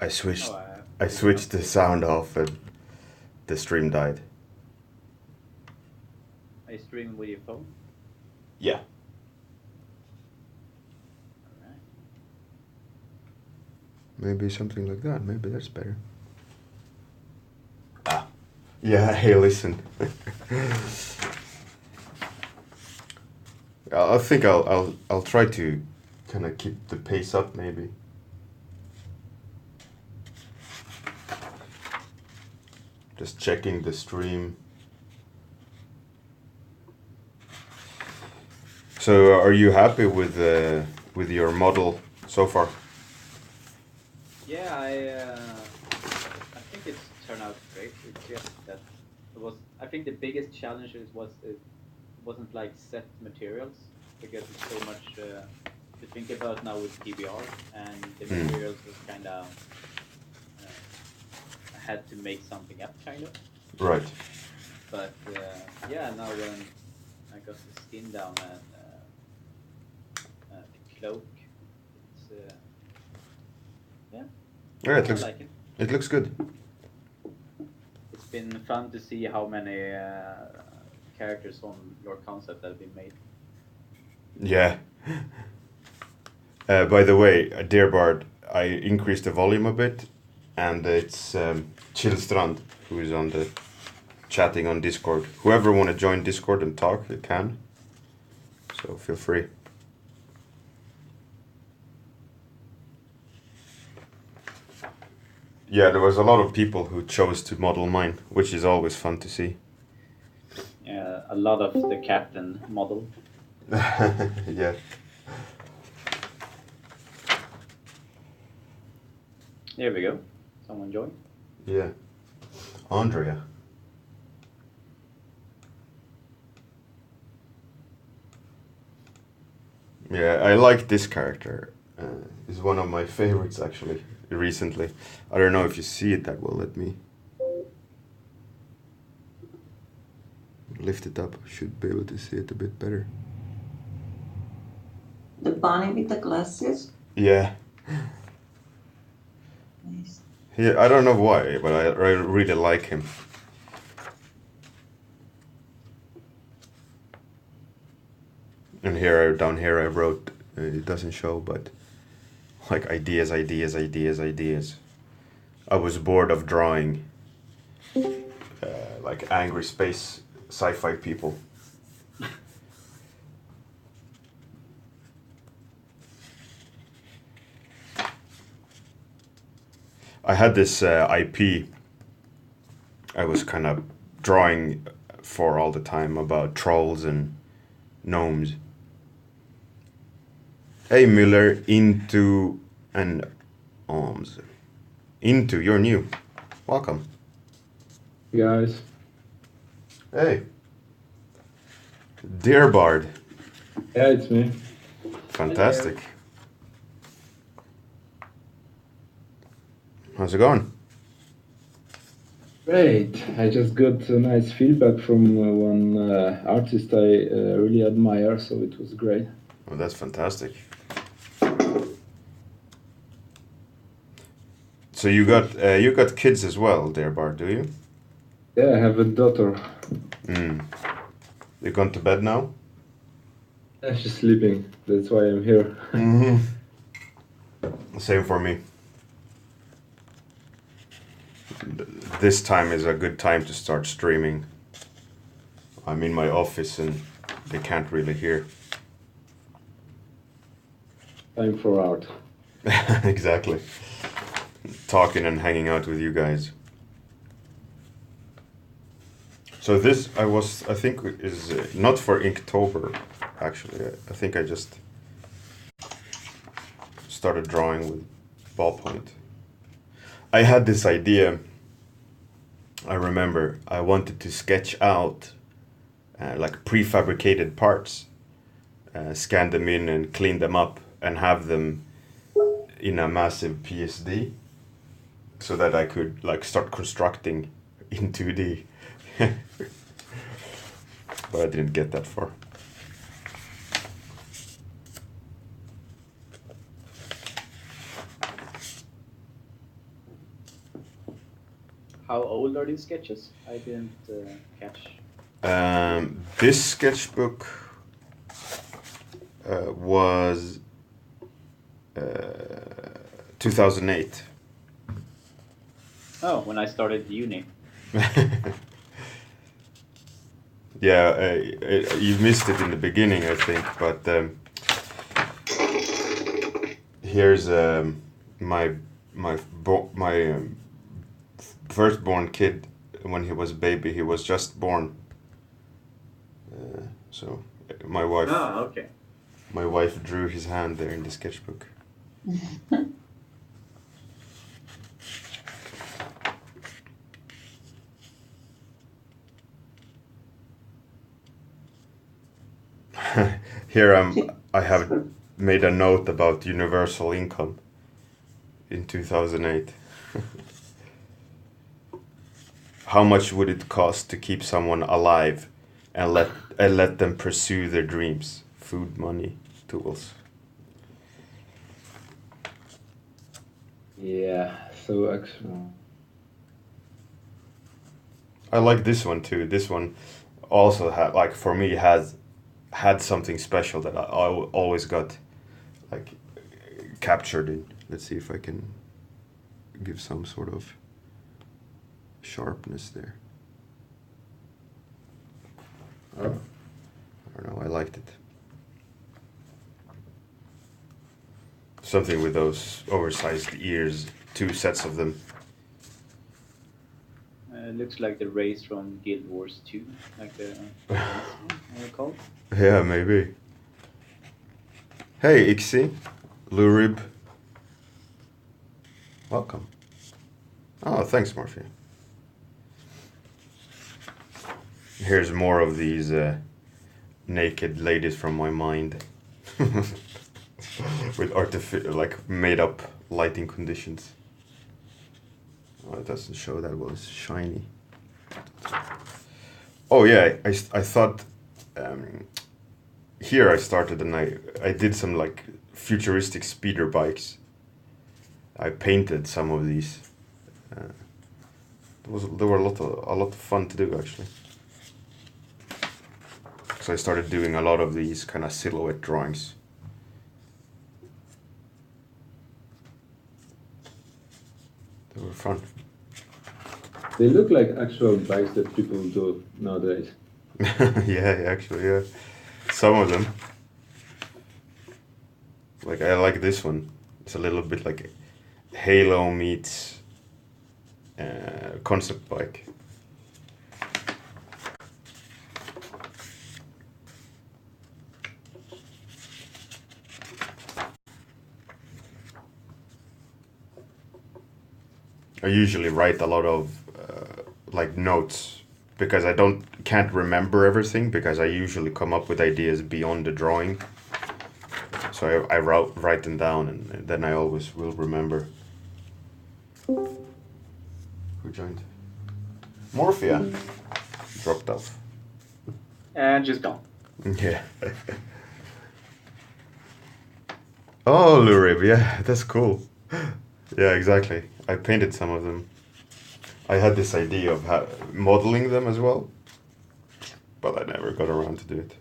I switched. Oh, I you do not? switched the sound off, and the stream died. Are you streaming with your phone? Yeah. Alright. Maybe something like that. Maybe that's better. Ah. Yeah. Hey, listen. I think I'll try to kind of keep the pace up, maybe. Just checking the stream. So, are you happy with your model so far? Yeah, I think it's turned out great. It's just that it was. I think the biggest challenge was it wasn't like set materials because it's so much to think about now with PBR, and the Hmm. materials was kind of I had to make something up kind of. Right. But yeah, now when I got the skin down and the cloak, it's yeah, Yeah, I like it. it looks good. It's been fun to see how many characters on your concept that have been made. Yeah. By the way, Dear Bard, I increased the volume a bit, and it's Chillstrand who is on the chatting on Discord. Whoever want to join Discord and talk, you can. So feel free. Yeah, there was a lot of people who chose to model mine, which is always fun to see. Yeah, a lot of the captain model. Yeah. There we go. Someone joined. Yeah. Andrea. Yeah, I like this character. He's one of my favorites actually recently. I don't know if you see it that well. Let me lift it up. Should be able to see it a bit better. The bunny with the glasses. Yeah. Nice. Yeah, I don't know why, but I really like him. And here, down here, I wrote, it doesn't show, but like ideas. I was bored of drawing like angry space sci-fi people. I had this IP I was kind of drawing for all the time about trolls and gnomes. Hey Müller, into and arms. Into, you're new. Welcome. Guys, Hey. Dear Bard. yeah, it's me. Fantastic. How's it going? Great. I just got nice feedback from one artist I really admire, so it was great. Oh, that's fantastic. So you got kids as well, dear Bard, do you? Yeah, I have a daughter. You gone to bed now? Yeah, she's sleeping. That's why I'm here. Mm-hmm. Same for me. This time is a good time to start streaming. I'm in my office and they can't really hear. Time for art. Exactly. Talking and hanging out with you guys. So this I think is not for Inktober, actually. I think I just started drawing with ballpoint. I had this idea. I remember I wanted to sketch out like prefabricated parts, scan them in and clean them up and have them in a massive PSD so that I could like start constructing in 2D. But I didn't get that far. How old are these sketches? I didn't catch. This sketchbook was 2008. Oh, when I started uni. Yeah, you missed it in the beginning, I think, but here's my firstborn kid. When he was a baby, he was just born. So my wife Ah, okay. my wife drew his hand there in the sketchbook. Here I have made a note about universal income in 2008. How much would it cost to keep someone alive and let them pursue their dreams? Food, money, tools. Yeah. So actually, I like this one too. This one also had, like, for me, has had something special that I always got, like, captured in. Let's see if I can give some sort of sharpness there. Oh, I don't know. I liked it. Something with those oversized ears, 2 sets of them. It looks like the race from Guild Wars 2, like the called. Yeah, maybe. Hey, Ixi, Lurib. Welcome. Oh, thanks, Morphe. Here's more of these naked ladies from my mind. With like made up lighting conditions. Oh, it doesn't show that well, it's shiny. Oh yeah, I thought here I started and I did some like futuristic speeder bikes. I painted some of these. There were a lot of fun to do actually. So I started doing a lot of these kind of silhouette drawings. They were fun. they look like actual bikes that people do nowadays. Yeah, actually, yeah. Some of them. Like, I like this one. It's a little bit like Halo meets concept bike. I usually write a lot of like notes because I can't remember everything because I usually come up with ideas beyond the drawing. So I write them down and then I always will remember. Who joined? Morphia dropped off. And just gone. Yeah. Oh, Lurib, yeah, that's cool. Yeah, exactly. I painted some of them. I had this idea of modeling them as well, but I never got around to do it.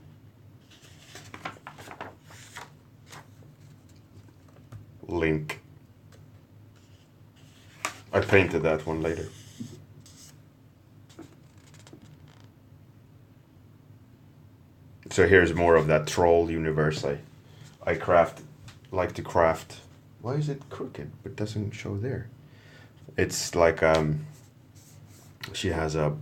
Link. I painted that one later. So here's more of that troll universe. I like to craft. Why is it crooked? It doesn't show there. It's like she has a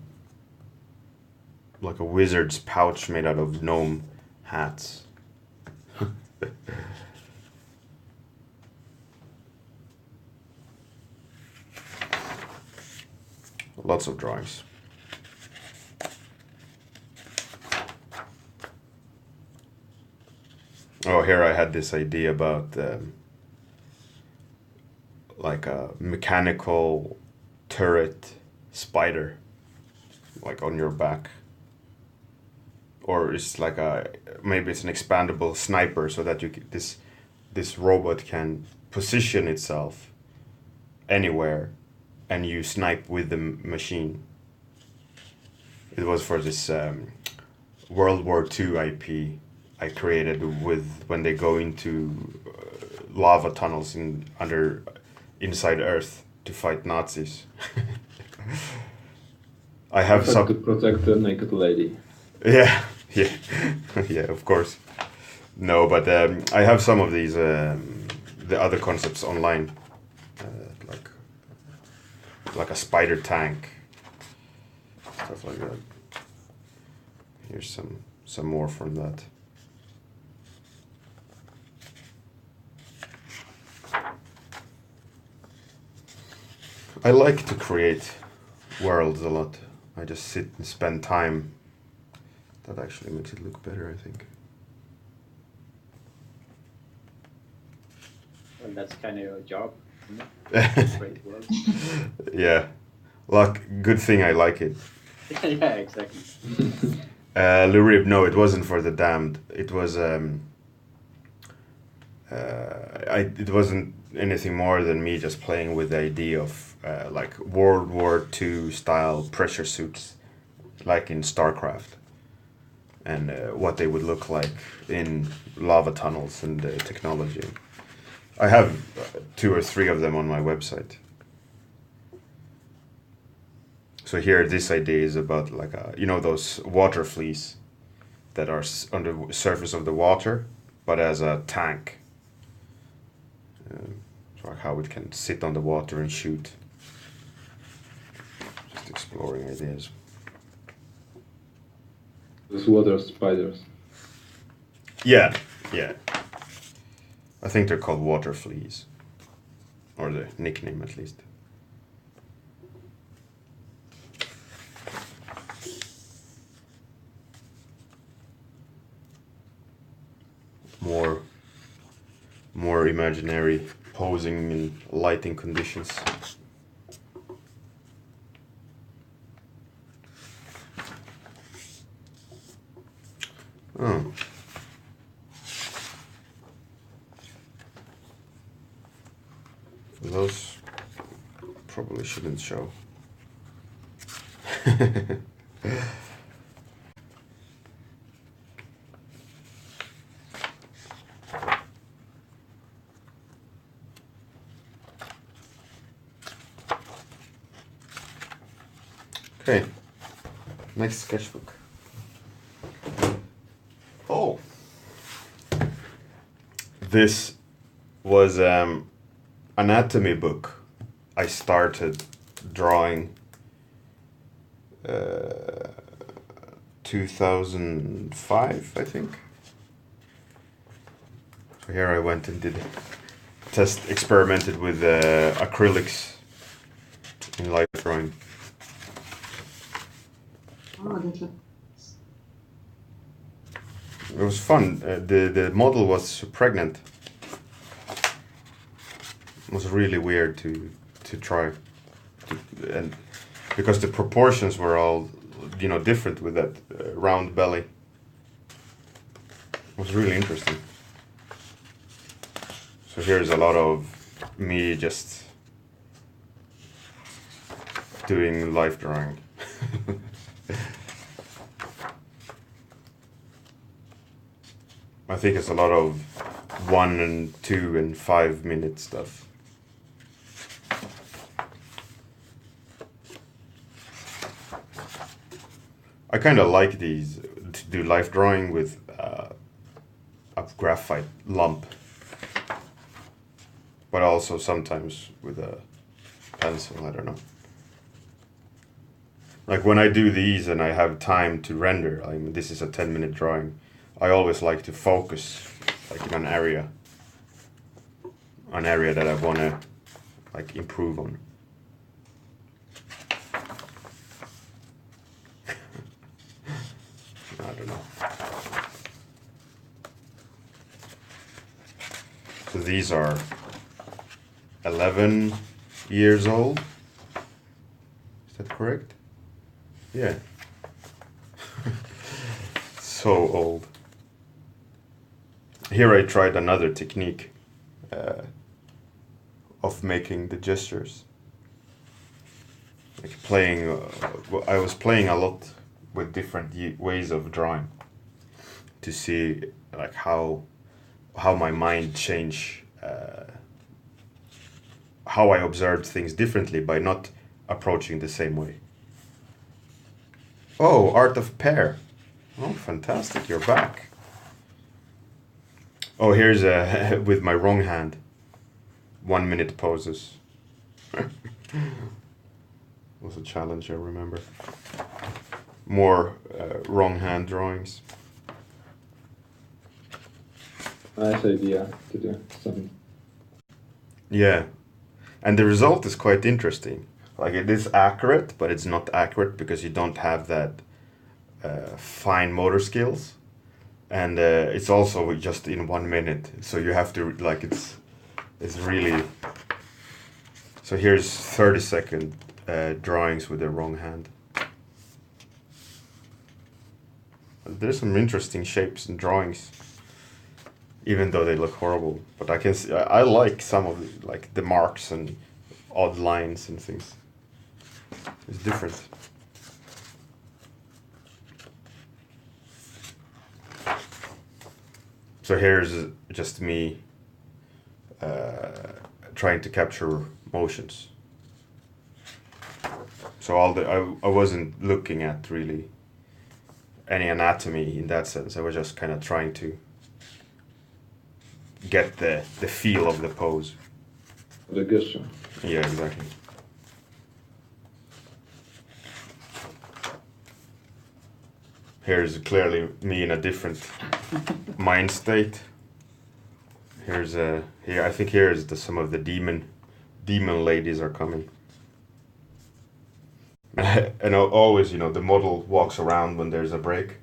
wizard's pouch made out of gnome hats. Lots of drawings. Oh, here I had this idea about like a mechanical turret spider, like on your back. Or it's like maybe it's an expandable sniper, so that this robot can position itself anywhere and you snipe with the machine. It was for this World War II IP I created with when they go into lava tunnels inside Earth to fight Nazis. I have some to protect the naked lady. Yeah, yeah, yeah. Of course. No, but I have some of these the other concepts online, like a spider tank, stuff like that. Here's some more from that. I like to create worlds a lot. I just sit and spend time. That actually makes it look better, I think. Well, that's kind of your job, isn't it? Great world. Yeah. Good thing I like it. Yeah, exactly. Lurib, no, it wasn't for the damned. It was it wasn't anything more than me just playing with the idea of like World War II style pressure suits, like in StarCraft, and what they would look like in lava tunnels and technology. I have 2 or 3 of them on my website. So here, this idea is about like those water fleas that are on the surface of the water, but as a tank. So how it can sit on the water and shoot. Just exploring ideas. Those water spiders. Yeah, yeah. I think they're called water fleas, or the nickname at least. More imaginary posing in lighting conditions. Oh. Those probably shouldn't show. Okay, next sketchbook. Oh, this was anatomy book I started drawing 2005, I think. So here I went and experimented with acrylics in light drawing. Oh, that's It was fun. The model was pregnant. It was really weird to try, and because the proportions were all different with that round belly. It was really interesting. So here's a lot of me just doing life drawing. I think it's a lot of 1 and 2 and 5 minute stuff. I kind of like these to do life drawing with a graphite lump, but also sometimes with a pencil. I don't know. Like when I do these and I have time to render, I mean, this is a 10-minute drawing. I always like to focus, like in an area that I want to like improve on. I don't know. So these are 11 years old. Is that correct? Yeah. So old. Here I tried another technique of making the gestures. like playing. I was playing a lot with different ways of drawing to see like how my mind changed, how I observed things differently by not approaching the same way. Oh, Art of Pear. Oh, fantastic! You're back. Oh, here's a with my wrong hand. 1 minute poses. Was a challenge, I remember. More wrong hand drawings. Nice idea to do some. Yeah, and the result is quite interesting. Like it is accurate, but it's not accurate because you don't have that fine motor skills, and it's also just in 1 minute. So you have to like it's really. So here's 30-second drawings with the wrong hand. There's some interesting shapes and drawings, even though they look horrible. But I can see, I like some of like the marks and odd lines and things. It's different. So here's just me trying to capture motions. So I wasn't looking at really any anatomy in that sense. I was just kind of trying to get the feel of the pose. The gesture. Yeah, exactly. Here's clearly me in a different mind state. Here's here I think here is some of the demon ladies are coming. And always, the model walks around when there's a break.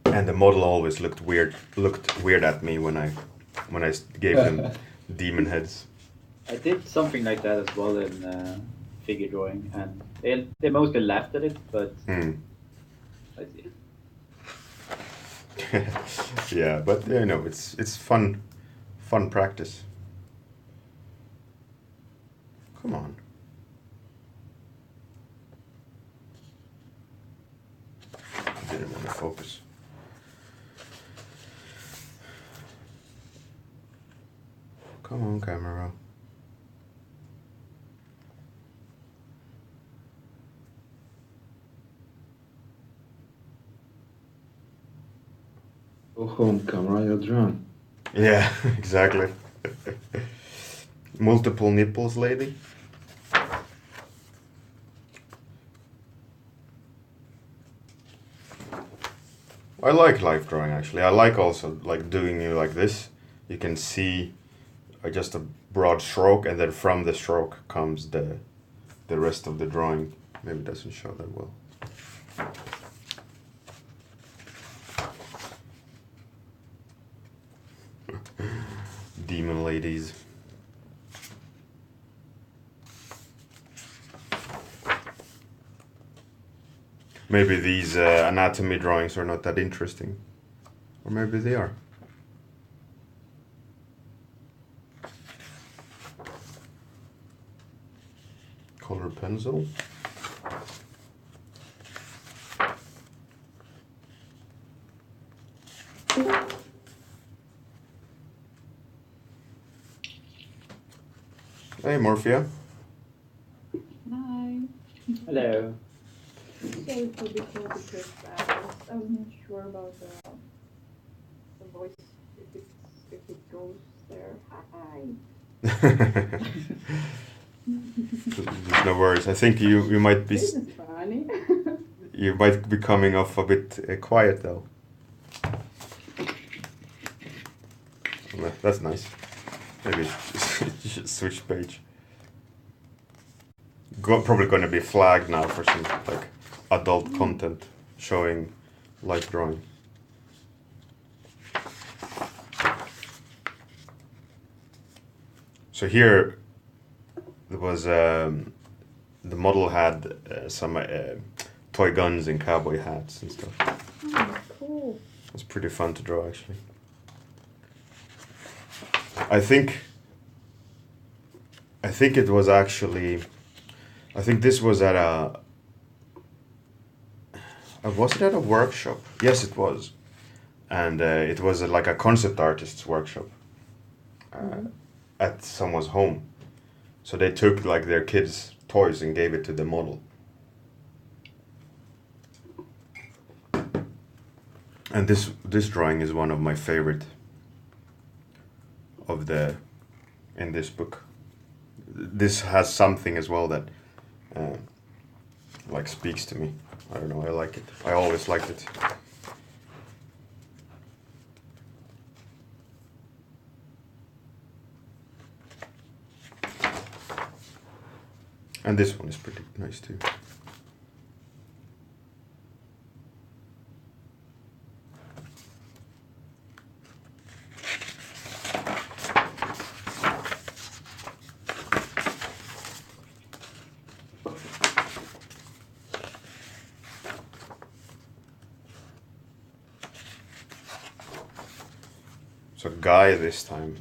And the model always looked weird at me when I gave them demon heads. I did something like that as well in figure drawing, and they mostly laughed at it, but I see. Yeah, but it's fun practice. Come on. I didn't want to focus. Come on, camera. Go home, camera, you're drunk. Yeah, exactly. Multiple nipples, lady. I like live drawing actually. I like also like doing it like this. You can see just a broad stroke, and then from the stroke comes the rest of the drawing. Maybe it doesn't show that well. Demon ladies. Maybe these anatomy drawings are not that interesting. Or maybe they are. Color pencil. Hey, Morphia. Hi. Hello. Sorry for before because I was not sure about the voice if it goes there. Hi. There's no worries. I think you might be This is funny. you might be coming off a bit quiet though. That's nice. Maybe you should switch page. Probably going to be flagged now for some like adult content showing light drawing. So here there was the model had some toy guns and cowboy hats and stuff. Oh, cool. It was pretty fun to draw actually. I think I think it was actually, I think this was at a, was it at a workshop? Yes, it was. And it was like a concept artist's workshop at someone's home. So they took like their kids' toys and gave it to the model. And this drawing is one of my favorite of the in this book. This has something as well that like speaks to me. I don't know, I like it. I always liked it. And this one is pretty nice too. So guy this time.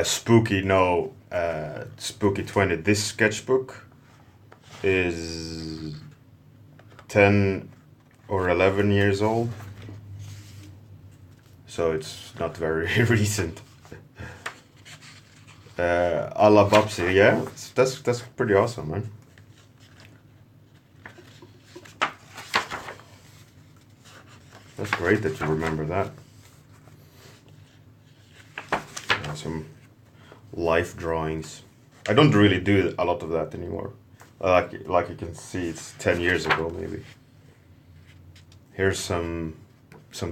Spooky, no, Spooky 20. This sketchbook is 10 or 11 years old. So it's not very recent. Alla Babsi, yeah, that's pretty awesome, man. That's great that you remember that. Some life drawings. I don't really do a lot of that anymore. Like you can see, it's 10 years ago maybe. Here's some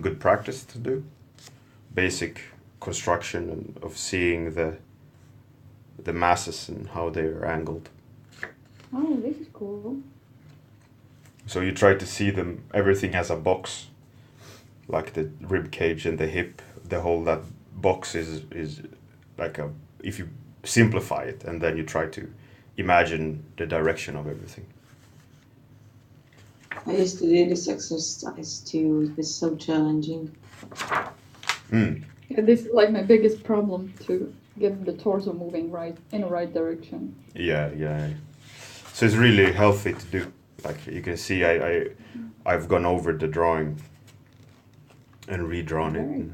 good practice to do. Basic construction and of seeing the masses and how they are angled. Oh, this is cool. So you try to see them, everything has a box, like the rib cage and the hip, the whole that box is like a, if you simplify it and then you try to imagine the direction of everything. I used to do this exercise too. It was so challenging. Yeah, this is like my biggest problem, to get the torso moving in the right direction. Yeah. So it's really healthy to do. Like you can see, I've gone over the drawing and redrawn it.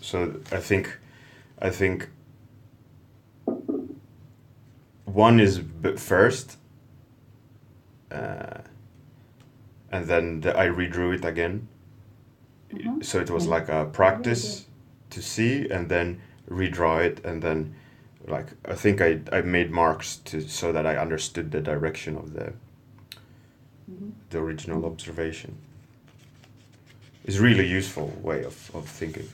So I think one is first, and then I redrew it again. So it was like a practice to see and then redraw it, and then like I think I made marks so that I understood the direction of the original observation. It's really useful way of thinking.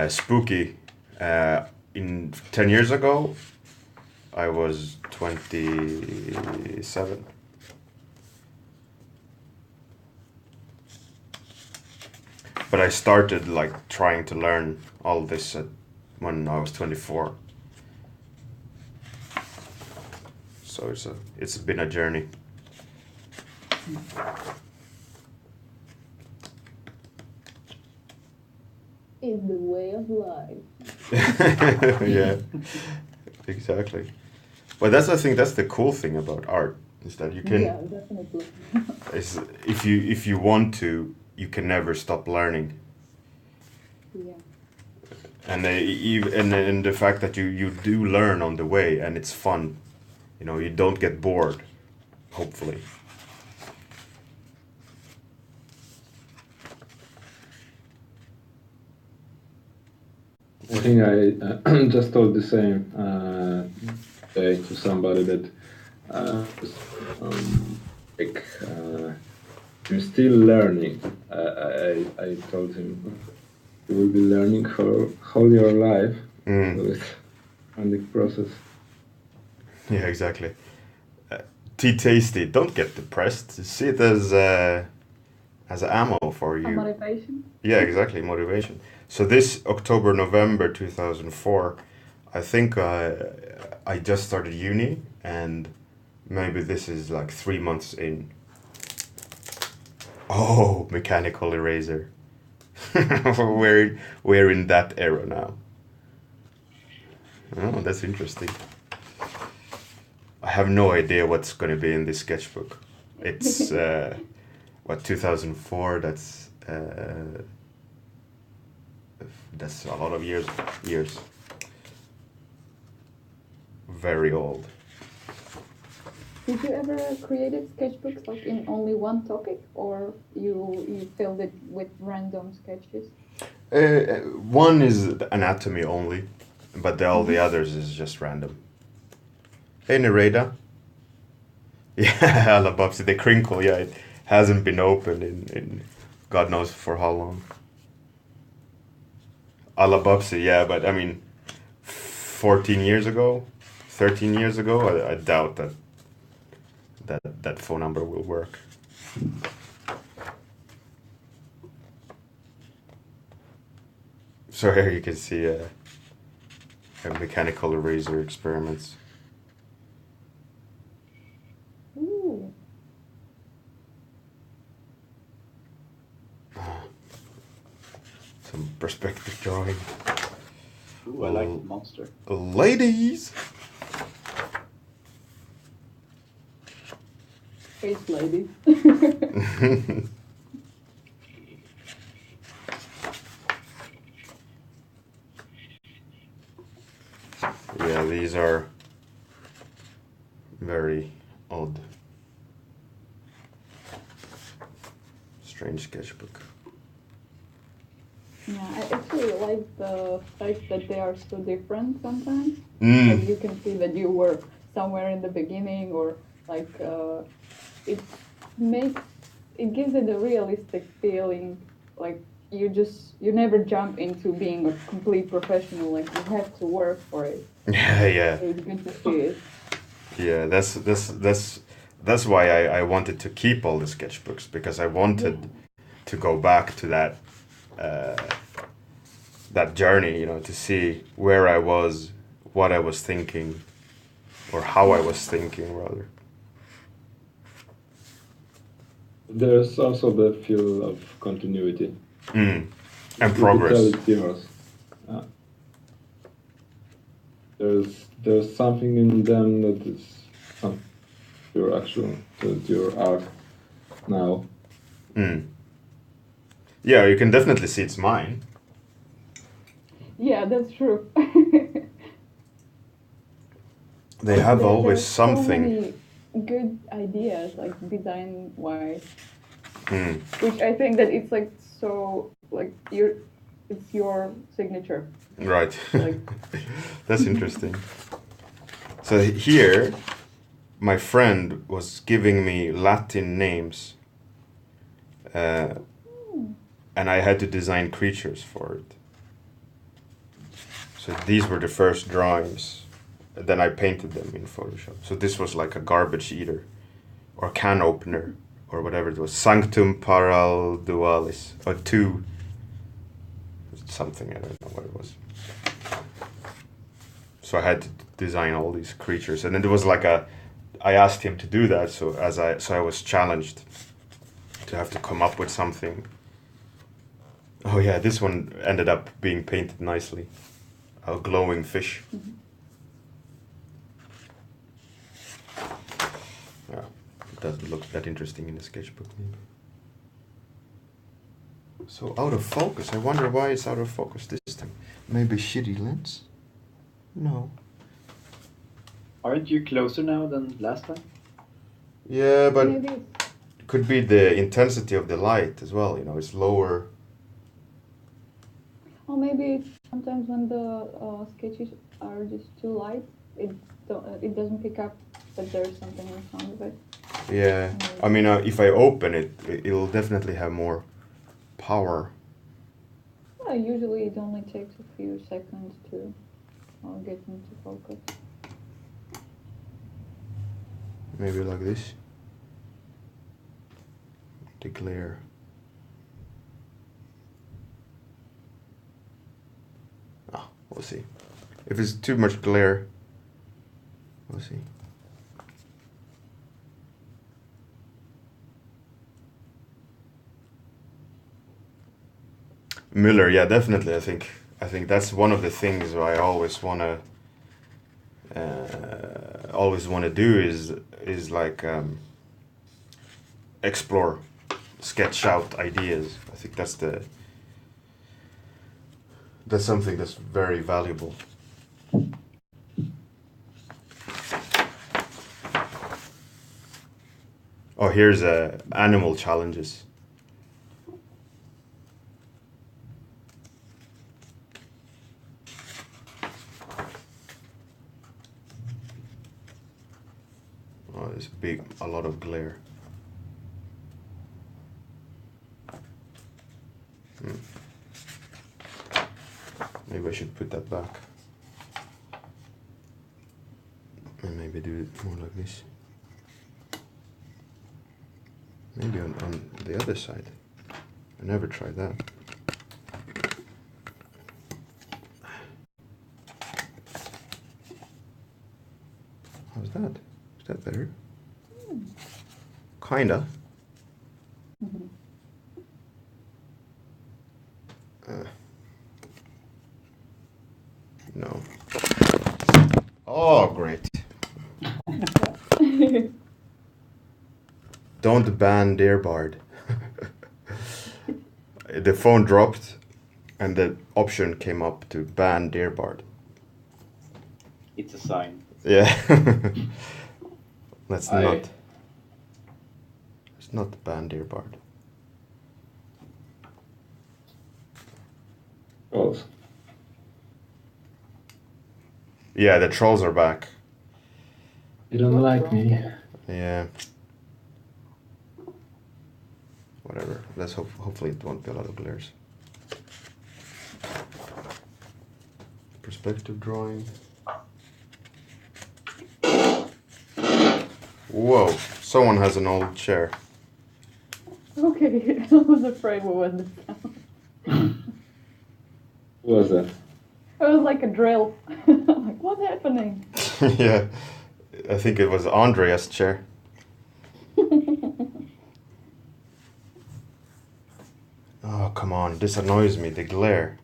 Spooky, in 10 years ago, I was 27. But I started like trying to learn all this when I was 24. So it's been a journey. Is the way of life. Yeah, exactly. But I think that's the cool thing about art, is that you can. Yeah, definitely. If you want to, you can never stop learning. Yeah. And the fact that you do learn on the way, and it's fun, you don't get bored, hopefully. I think I just told the same day to somebody that I'm still learning. I told him you will be learning for whole your life. So it's a big process. Yeah, exactly. Tea tasty. Don't get depressed. See it as ammo for you. A motivation? Yeah, exactly, motivation. So this October, November 2004, I think I just started uni, and maybe this is like 3 months in. Oh, mechanical eraser. we're in that era now. Oh, that's interesting. I have no idea what's going to be in this sketchbook. It's what, 2004. That's a lot of years. Very old. Did you ever created sketchbooks like in only one topic, or you filled it with random sketches? One is anatomy only, but all the others is just random. Hey, Nereda. Yeah, Alabubsy, the crinkle, yeah, it hasn't been opened in God knows for how long. Alabubsy, yeah, but I mean, 14 years ago, 13 years ago, I doubt that phone number will work. So here you can see a mechanical eraser experiments. Ooh. Some perspective drawing. Ooh, I like the monster. Ladies! Face lady. Yeah, these are very odd. Strange sketchbook. Yeah, I actually like the fact that they are so different sometimes. Mm. Like you can see that you were somewhere in the beginning, or like it makes it gives it a realistic feeling. Like you never jump into being a complete professional. Like you have to work for it. Yeah. So it's good to see it. Yeah, that's why I wanted to keep all the sketchbooks, because I wanted to go back to that journey, you know, to see where I was, what I was thinking, or how I was thinking rather. There's also the feel of continuity. And You can progress. tell it's yours. There's something in them that is your art now. Yeah, you can definitely see it's mine. Yeah, that's true. They have always There's something. So many good ideas, like design wise, which I think that it's like so like it's your signature. Right. Like That's interesting. So here, my friend was giving me Latin names, and I had to design creatures for it. So these were the first drawings. Then I painted them in Photoshop. So this was like a garbage eater, or can opener, or whatever it was. Sanctum paral dualis, or two. Something, I don't know what it was. So I had to design all these creatures, and then there was like I asked him to do that, so I was challenged to have to come up with something. Oh yeah, this one ended up being painted nicely. A glowing fish. Yeah, it doesn't look that interesting in the sketchbook maybe. So out of focus. I wonder why it's out of focus this time. Maybe shitty lens? No. Aren't you closer now than last time? Yeah, but maybe it could be the intensity of the light as well, you know, it's lower. or maybe it's sometimes when the sketches are just too light, it doesn't pick up that there's something in front of it. Yeah, I mean, if I open it, it'll definitely have more power. Well, usually it only takes a few seconds to get into focus. Maybe like this. The glare. Ah, we'll see. If it's too much glare, we'll see. Müller, yeah, definitely. I think that's one of the things I always wanna do is like explore, sketch out ideas. I think that's something that's very valuable. Oh, here's animal challenges. Oh, there's a lot of glare. Maybe I should put that back. And maybe do it more like this. Maybe on the other side. I never tried that. How's that? Is that better? Kinda. No. Oh, great. Don't ban Dearbard. The phone dropped and the option came up to ban Dearbard. It's a sign. Yeah. Let's not ban Dearbard. Trolls. Yeah, the trolls are back. You don't like me. Yeah. Whatever. Let's hopefully it won't be a lot of glares. Perspective drawing. Whoa! Someone has an old chair. Okay, I was afraid what was the sound. Who was that? It was like a drill. Like, what's happening? Yeah, I think it was Andrea's chair. Oh, come on, this annoys me, the glare.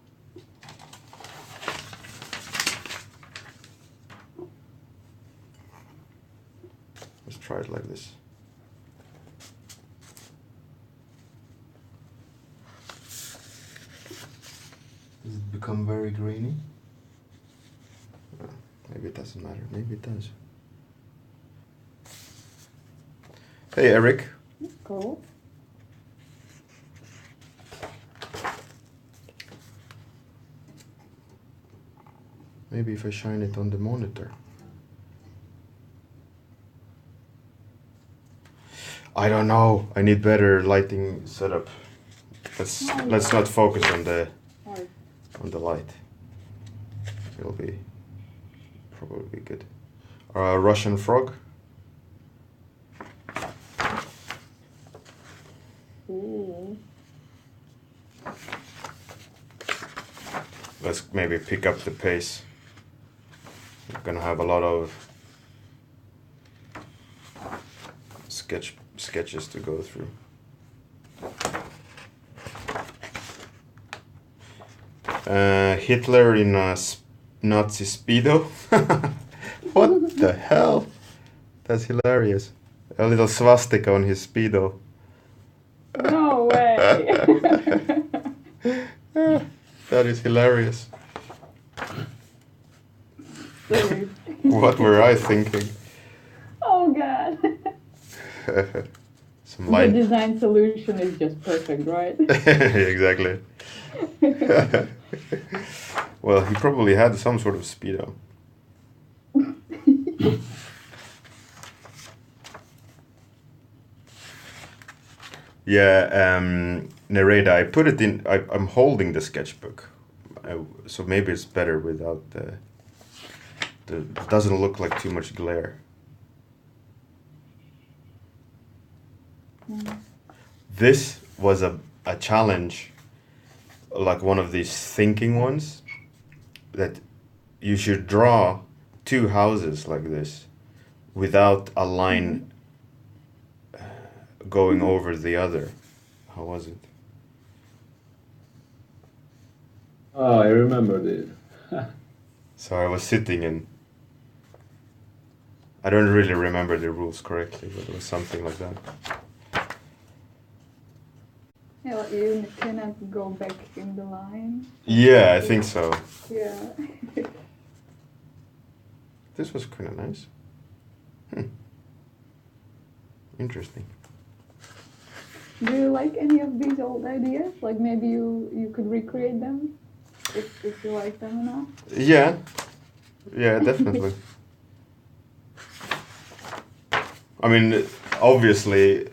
Let's try it like this. Does it become very grainy? Maybe it doesn't matter. Maybe it does. Hey, Eric. Cool. Maybe if I shine it on the monitor. I don't know. I need better lighting setup. Let's not focus on the light. It'll be probably good. Russian frog. Ooh. Let's maybe pick up the pace. We're gonna have a lot of sketches to go through. Hitler in a Nazi Speedo. What the hell? That's hilarious. A little swastika on his Speedo. No way. That is hilarious. Sorry. What were I thinking? Oh god. Some The light. design solution is just perfect, right? Exactly. Well, he probably had some sort of Speedo. Yeah, Nereda, I put it in, I'm holding the sketchbook. So maybe it's better without it doesn't look like too much glare. This was a challenge, like one of these thinking ones, that you should draw 2 houses like this without a line going over the other. How was it? Oh, I remember this. So I was sitting and I don't really remember the rules correctly, but it was something like that. Yeah, you cannot go back in the line. Yeah, I think so. Yeah. This was kind of nice. Interesting. Do you like any of these old ideas? Like maybe you could recreate them if you like them enough? Yeah. Yeah, definitely. I mean, obviously,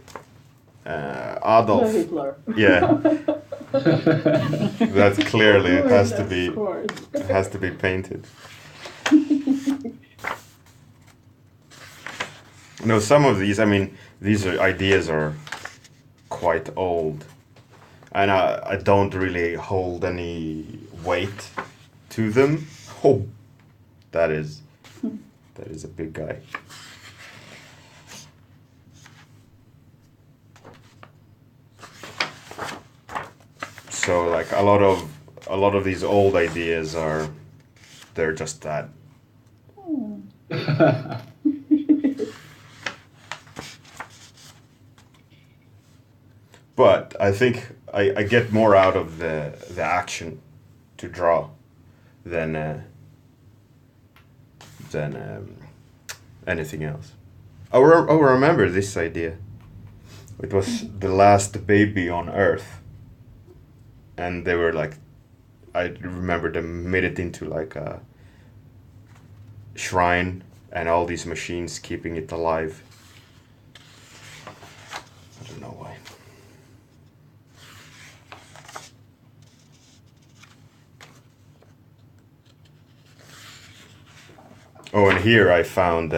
Adolf. The Hitler. Yeah. That clearly has to be Of course. has to be painted. No, some of these, I mean, ideas are quite old, and I don't really hold any weight to them. Oh, that is a big guy. So like a lot of these old ideas they're just that. But I think I get more out of the action to draw than anything else. I remember this idea. It was the last baby on Earth, and they were like, I remember them made it into like a shrine, and all these machines keeping it alive. I don't know why. Oh, and here I found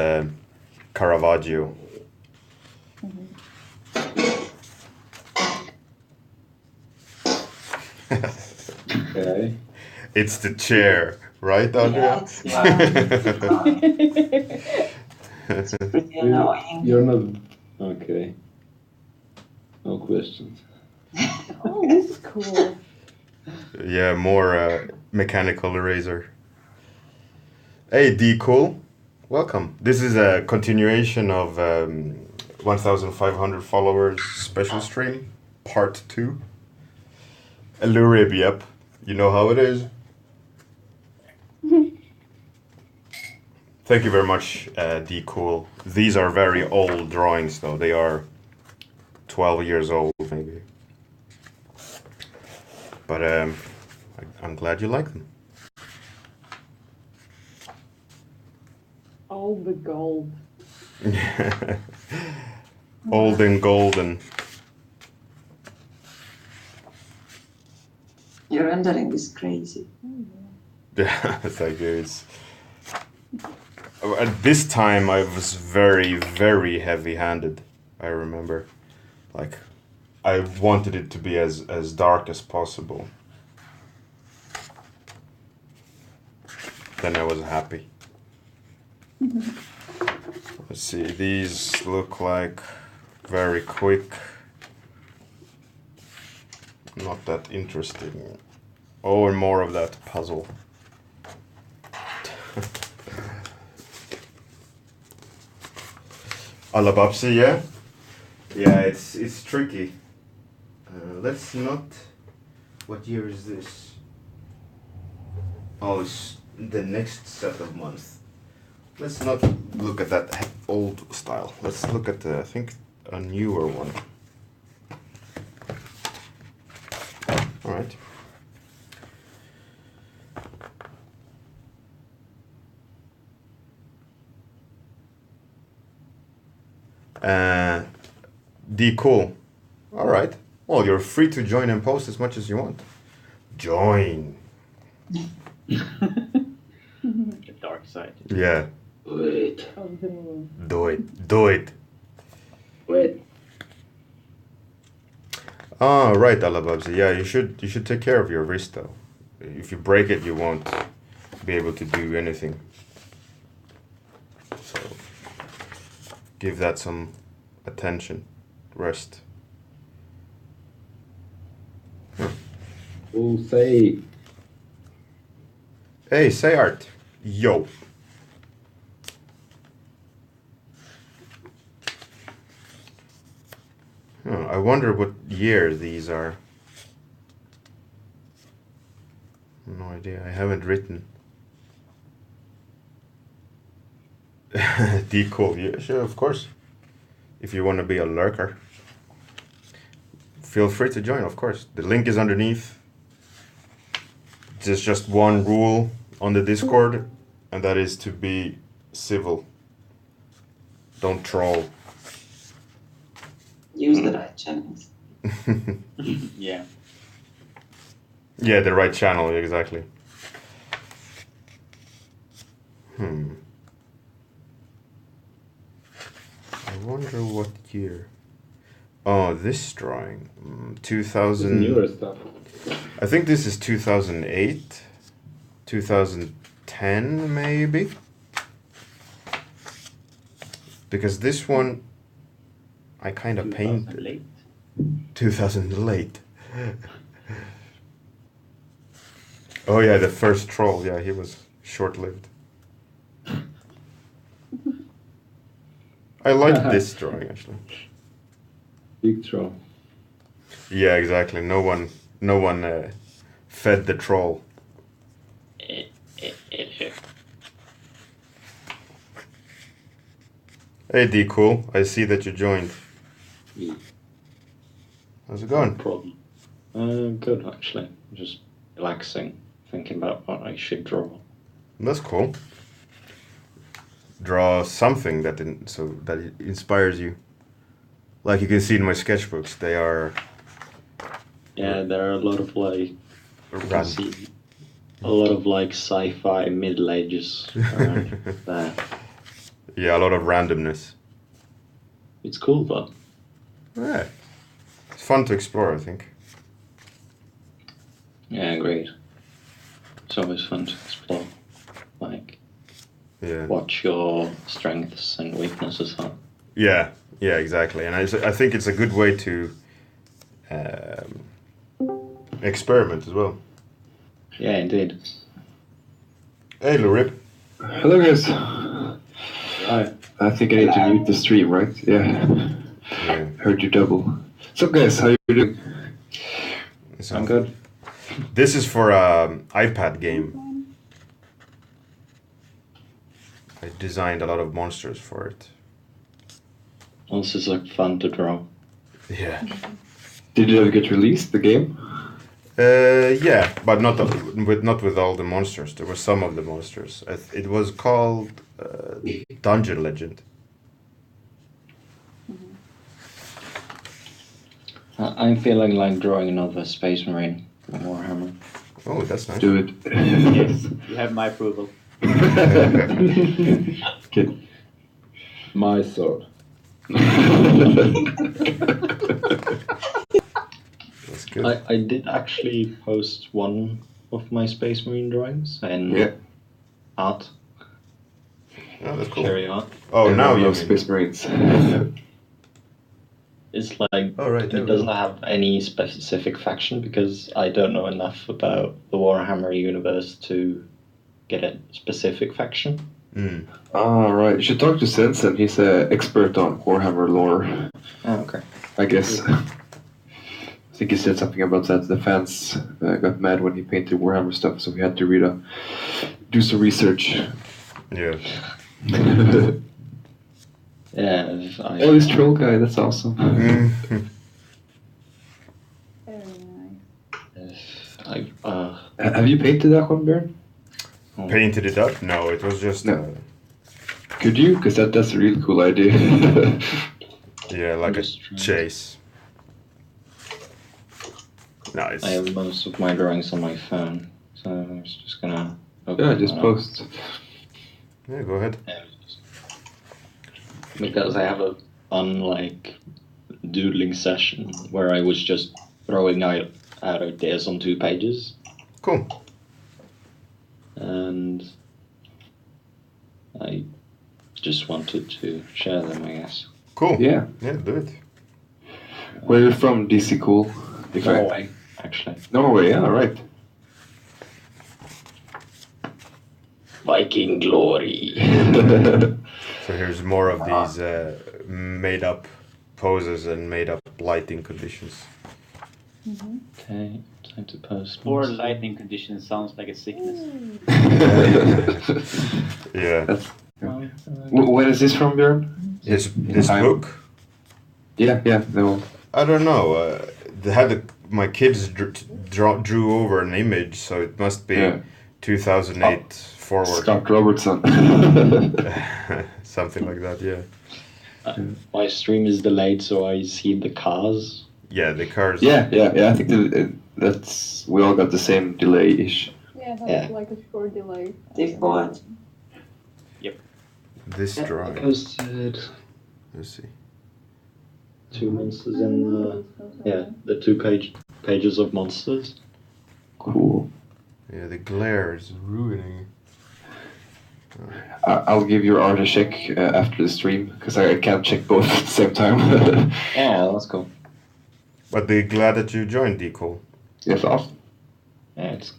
Caravaggio. Okay. It's the chair, right, Andrea? It's pretty annoying. You're not. Okay. No questions. Oh, this is cool. Yeah, more mechanical eraser. Hey, D Cool. Welcome. This is a continuation of 1,500 followers special stream, part 2. Allure, yep. You know how it is. Thank you very much, D Cool. These are very old drawings, though. They are 12 years old, maybe. But I'm glad you like them. All the gold. Old and golden. Your rendering is crazy. Yeah, thank you. At this time, I was very, very heavy-handed. I remember, like, I wanted it to be as dark as possible. Then I was happy. Let's see. These look like very quick. Not that interesting. Oh, and more of that puzzle. Alabapsi, yeah? Yeah, it's tricky. Let's not... What year is this? Oh, it's the next set of months. Let's not look at that old style. Let's look at, I think, a newer one. Alright. D cool. Alright. Well, you're free to join and post as much as you want. Join. The dark side. Yeah. Wait. Of the moon. Do it. Do it. Wait. Ah, right, Alababsi. Yeah, you should take care of your wrist though. If you break it, you won't be able to do anything. So give that some attention, rest. Oh, say. Hey, say art. Yo. I wonder what year these are. No idea. I haven't written. Cool. Yeah, sure, of course. If you want to be a lurker, feel free to join, of course. The link is underneath. There's just one rule on the Discord, and that is to be civil. Don't troll. Use the right channels. Yeah. Yeah, the right channel, exactly. I wonder what year. Oh, this drawing. 2000. Newer stuff. I think this is 2008, 2010 maybe. Because this one I kind of painted. Late. 2000 late. Oh yeah, the first troll. Yeah, he was short-lived. I like this drawing actually. Big troll. Yeah, exactly. No one fed the troll. Hey D, cool. I see that you joined. Yeah. How's it No going? problem. Good actually. Just relaxing, thinking about what I should draw. That's cool. Draw something that inspires you. Like you can see in my sketchbooks, they are Yeah, there are a lot of like you can random. see a lot of like sci-fi Middle Ages around there. Yeah, a lot of randomness. It's cool though. Yeah. It's fun to explore, I think. Yeah, great. It's always fun to explore. Like Yeah. watch your strengths and weaknesses are. Yeah, exactly. And I think it's a good way to experiment as well. Yeah, indeed. Hey, Lurip. Hello guys. Hi. I think I need to mute the stream, right? Yeah. Yeah. Heard you double. What's up guys? How you doing? So I'm good. This is for iPad game. I designed a lot of monsters for it. Also, it's like fun to draw. Yeah. Did it ever get released, the game? Yeah, but not with all the monsters. There were some of the monsters. It was called Dungeon Legend. I'm feeling like drawing another Space Marine from Warhammer. Oh, that's nice. Do it. Yes, you have my approval. Okay. My sword. That's good. I did actually post one of my Space Marine drawings in Yeah. art, Oh, that's cool. cherry art. Oh, now I you love mean. Space Marines. It's like Oh, right, there it we doesn't go. have any specific faction because I don't know enough about the Warhammer universe to get a specific faction. Mm. Ah, right. You should talk to Sensen. He's an expert on Warhammer lore, Oh, okay. I guess. I think he said something about that. The fans got mad when he painted Warhammer stuff, so we had to do some research. Yeah. Yeah, if I, Oh, this troll guy, that's awesome. Mm. Very nice. if I Have you painted that one, Bjorn? Painted it up? No, it was just No. Could you? Because that's a really cool idea. yeah, like a Just trying. chase. Nice. I have most of my drawings on my phone, so I was just gonna. open Yeah, just one up. post. Yeah, go ahead. Yeah, because I have a fun like doodling session where I was just throwing out ideas on 2 pages, Cool. and I just wanted to share them, I guess. Cool. Yeah. Yeah, do it. Where are you from, DC Cool? Norway, actually. Norway, yeah, right. Viking glory. So here's more of these made up poses and made up lighting conditions. Okay, time to post. Poor lighting conditions sounds like a sickness. Yeah. When is this from, Bjorn? This time? book? Yeah, the one. I don't know. They had my kids drew over an image, so it must be 2008 forward. Scott Robertson. Something like that, yeah. My stream is delayed, so I see the cars. Yeah, the cars. Yeah. I think that's we all got the same delay-ish. Yeah, that's like a short delay. Default. This drawing. Posted Let's see. 2 monsters in the 2 pages of monsters. Cool. Yeah, the glare is ruining. I'll give your art a check after the stream because I can't check both at the same time. Yeah, that's cool. But they're glad that you joined, Deco. Yes, awesome. Yeah, it's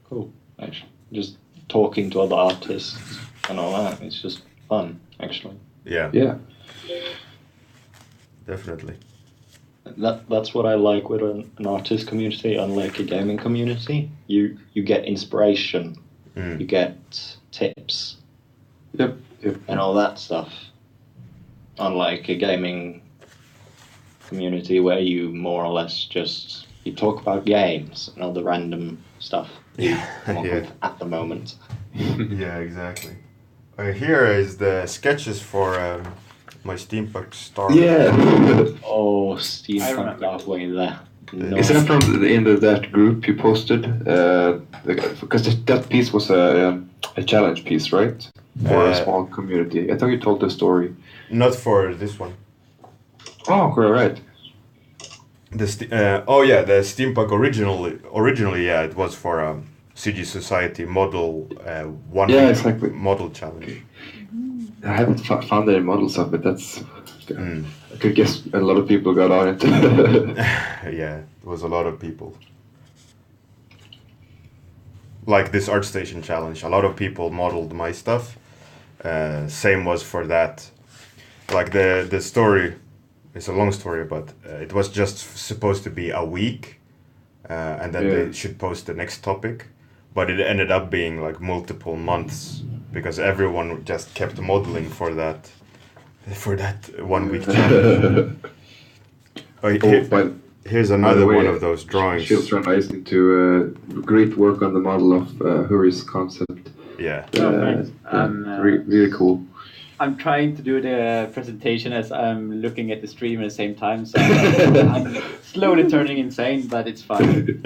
cool, actually. Just talking to other artists and all that. It's just fun, actually. Yeah, Yeah. definitely. That's what I like with an artist community, unlike a gaming community. You get inspiration, you get tips, Yep. and all that stuff. Unlike a gaming community where you more or less just you talk about games and all the random stuff you come up with at the moment. Yeah, exactly. Here is the sketches for my steampunk star. Yeah. Oh, I steampunk remember. halfway there. No. Is that from the end of that group you posted? Because that piece was a challenge piece, right? For a small community. I thought you told the story. Not for this one. Oh, right. The steampunk originally it was for CG Society model 1 Yeah, week exactly. model challenge. I haven't found any models of it. That's. I could guess a lot of people got on it. Yeah, it was a lot of people. Like this ArtStation challenge, a lot of people modeled my stuff. Same was for that. Like the story, it's a long story, but it was just supposed to be a week, and then they should post the next topic. But it ended up being like multiple months because everyone just kept modeling for that 1 week challenge. Here's another one of those drawings. Shields run nice into great work on the model of Hurri's concept. Yeah. Really cool. I'm trying to do the presentation as I'm looking at the stream at the same time, so I'm slowly turning insane, but it's fine.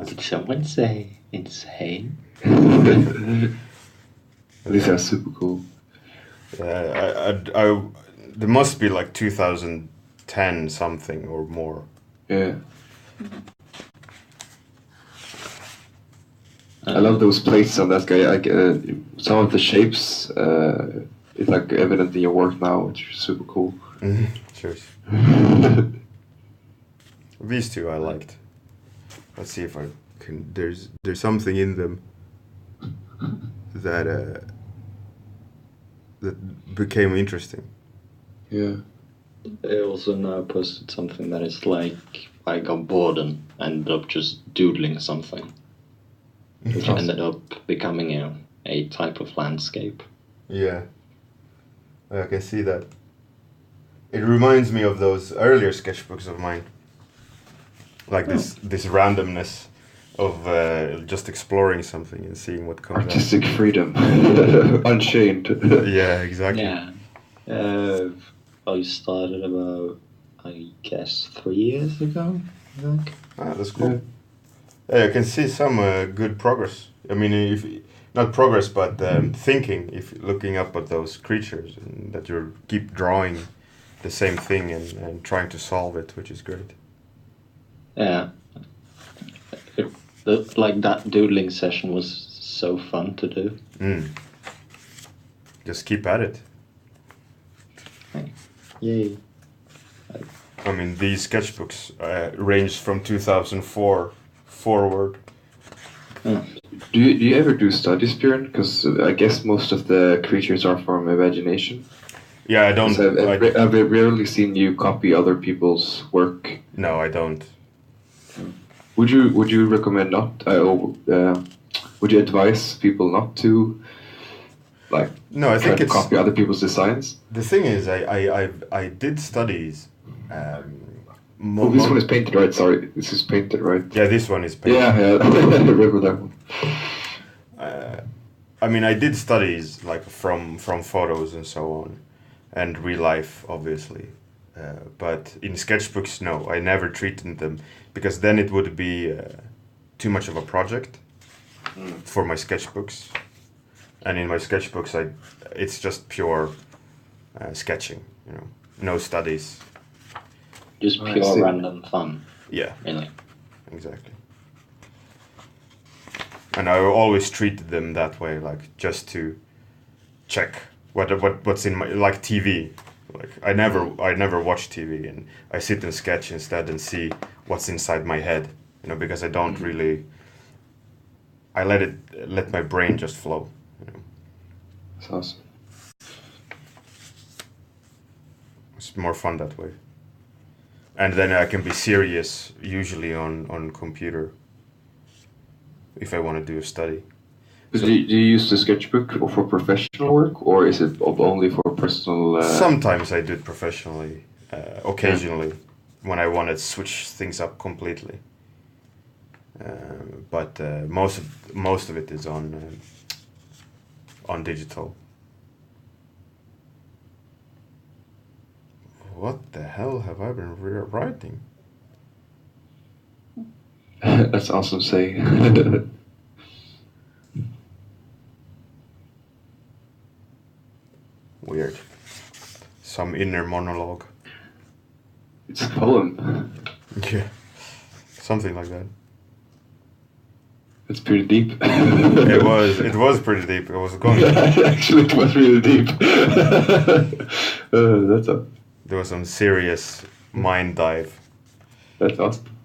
Did someone say insane? These are super cool. There must be like 2010 something or more. Yeah. I love those plates on that guy. Some of the shapes, it's like evident in your work now, which is super cool. Cheers. These two I liked. Let's see if I can. There's something in them that became interesting. Yeah. I also now posted something that is like I got bored and ended up just doodling something, which ended up becoming a type of landscape. Yeah, I can see that. It reminds me of those earlier sketchbooks of mine. Like this randomness of just exploring something and seeing what comes Artistic freedom. Unchained. Yeah, exactly. Yeah. I started about, I guess, 3 years ago, I think. Ah, that's cool. Yeah, I can see some good progress. I mean, if not progress, but thinking. If looking up at those creatures and that you keep drawing the same thing and trying to solve it, which is great. Yeah. like that doodling session was so fun to do. Just keep at it. Yay. I mean, these sketchbooks range from 2004 forward. Do you ever do studies, Bjorn? Because I guess most of the creatures are from imagination. Yeah, I don't. 'Cause I've rarely seen you copy other people's work. No, I don't. Would you recommend not? Would you advise people not to, like, No, I try think to it's copy other people's designs? the thing is, I did studies. Oh, this one is painted, right? Sorry, this is painted, right? Yeah, this one is painted. Yeah, I remember that one. I mean, I did studies like from photos and so on, and real life, obviously. But in sketchbooks, no, I never treated them because then it would be too much of a project for my sketchbooks. And in my sketchbooks, it's just pure sketching, you know, no studies. Just Oh, I pure see. random fun, Yeah, really. exactly. And I always treated them that way, like just to check what's in my, like TV. Like I never watch TV, and I sit and sketch instead and see what's inside my head, you know, because I don't really. I let my brain just flow, you know. That's awesome. It's more fun that way. And then I can be serious usually on computer if I want to do a study. But do you use the sketchbook for professional work, or is it only for personal? Sometimes I do it professionally, occasionally, when I want to switch things up completely. But most of it is on digital. What the hell have I been writing? That's awesome saying. Weird. Some inner monologue. It's a poem. Yeah, something like that. It's pretty deep. It was pretty deep. It was going. Actually, it was really deep. That's a. There was some serious mind dive. That's awesome.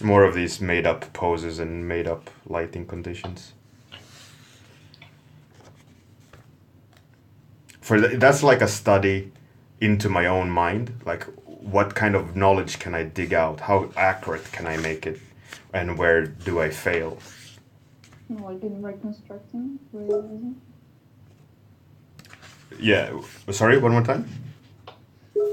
More of these made up poses and made up lighting conditions. That's like a study into my own mind. Like, what kind of knowledge can I dig out? How accurate can I make it? And where do I fail? Like in reconstructing, realism. Yeah. Sorry, one more time?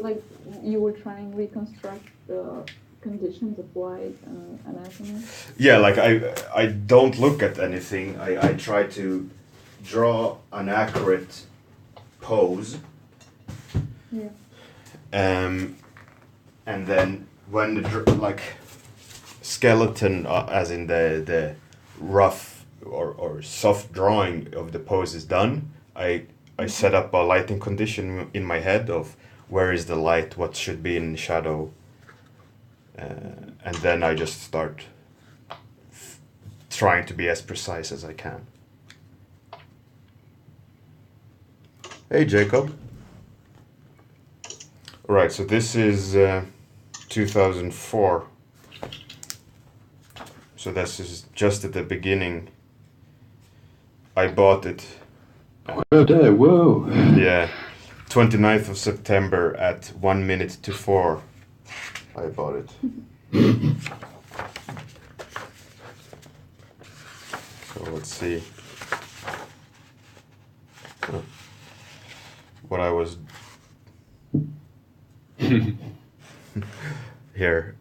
Like you were trying to reconstruct the conditions of light and anatomy. Yeah, like I don't look at anything. I try to draw an accurate pose. Yeah. And then when the skeleton, as in the rough or soft drawing of the pose is done, I set up a lighting condition in my head of where is the light, what should be in shadow, and then I just start trying to be as precise as I can. Hey, Jacob. All right, so this is 2004. So this is just at the beginning. I bought it. Whoa there, whoa. Yeah, 29th of September at 1 minute to 4. I bought it. So let's see. What I was here,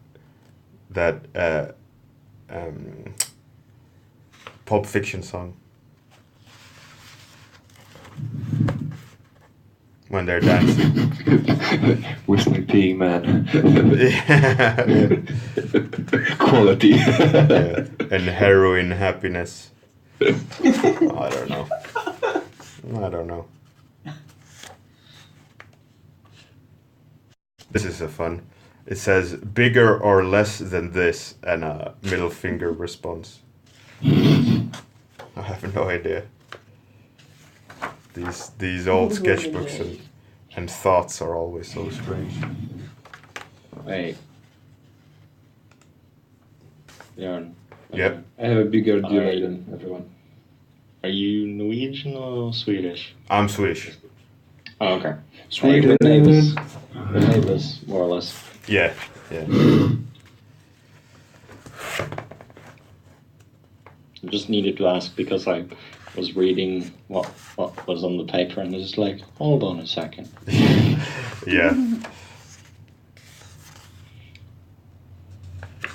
that Pulp Fiction song when they're dancing. Whistling pea, man. Yeah. Quality. Yeah. And heroin happiness. I don't know. I don't know. This is a fun. It says bigger or less than this, and a middle finger response. I have no idea. These old sketchbooks and thoughts are always so strange. Wait. Bjorn. Yep. I have a bigger delay than everyone. Are you Norwegian or Swedish? I'm Swedish. Oh, okay. Sweden. We're neighbors, more or less. Yeah. I just needed to ask because I was reading what was on the paper and it's like, hold on a second. Yeah.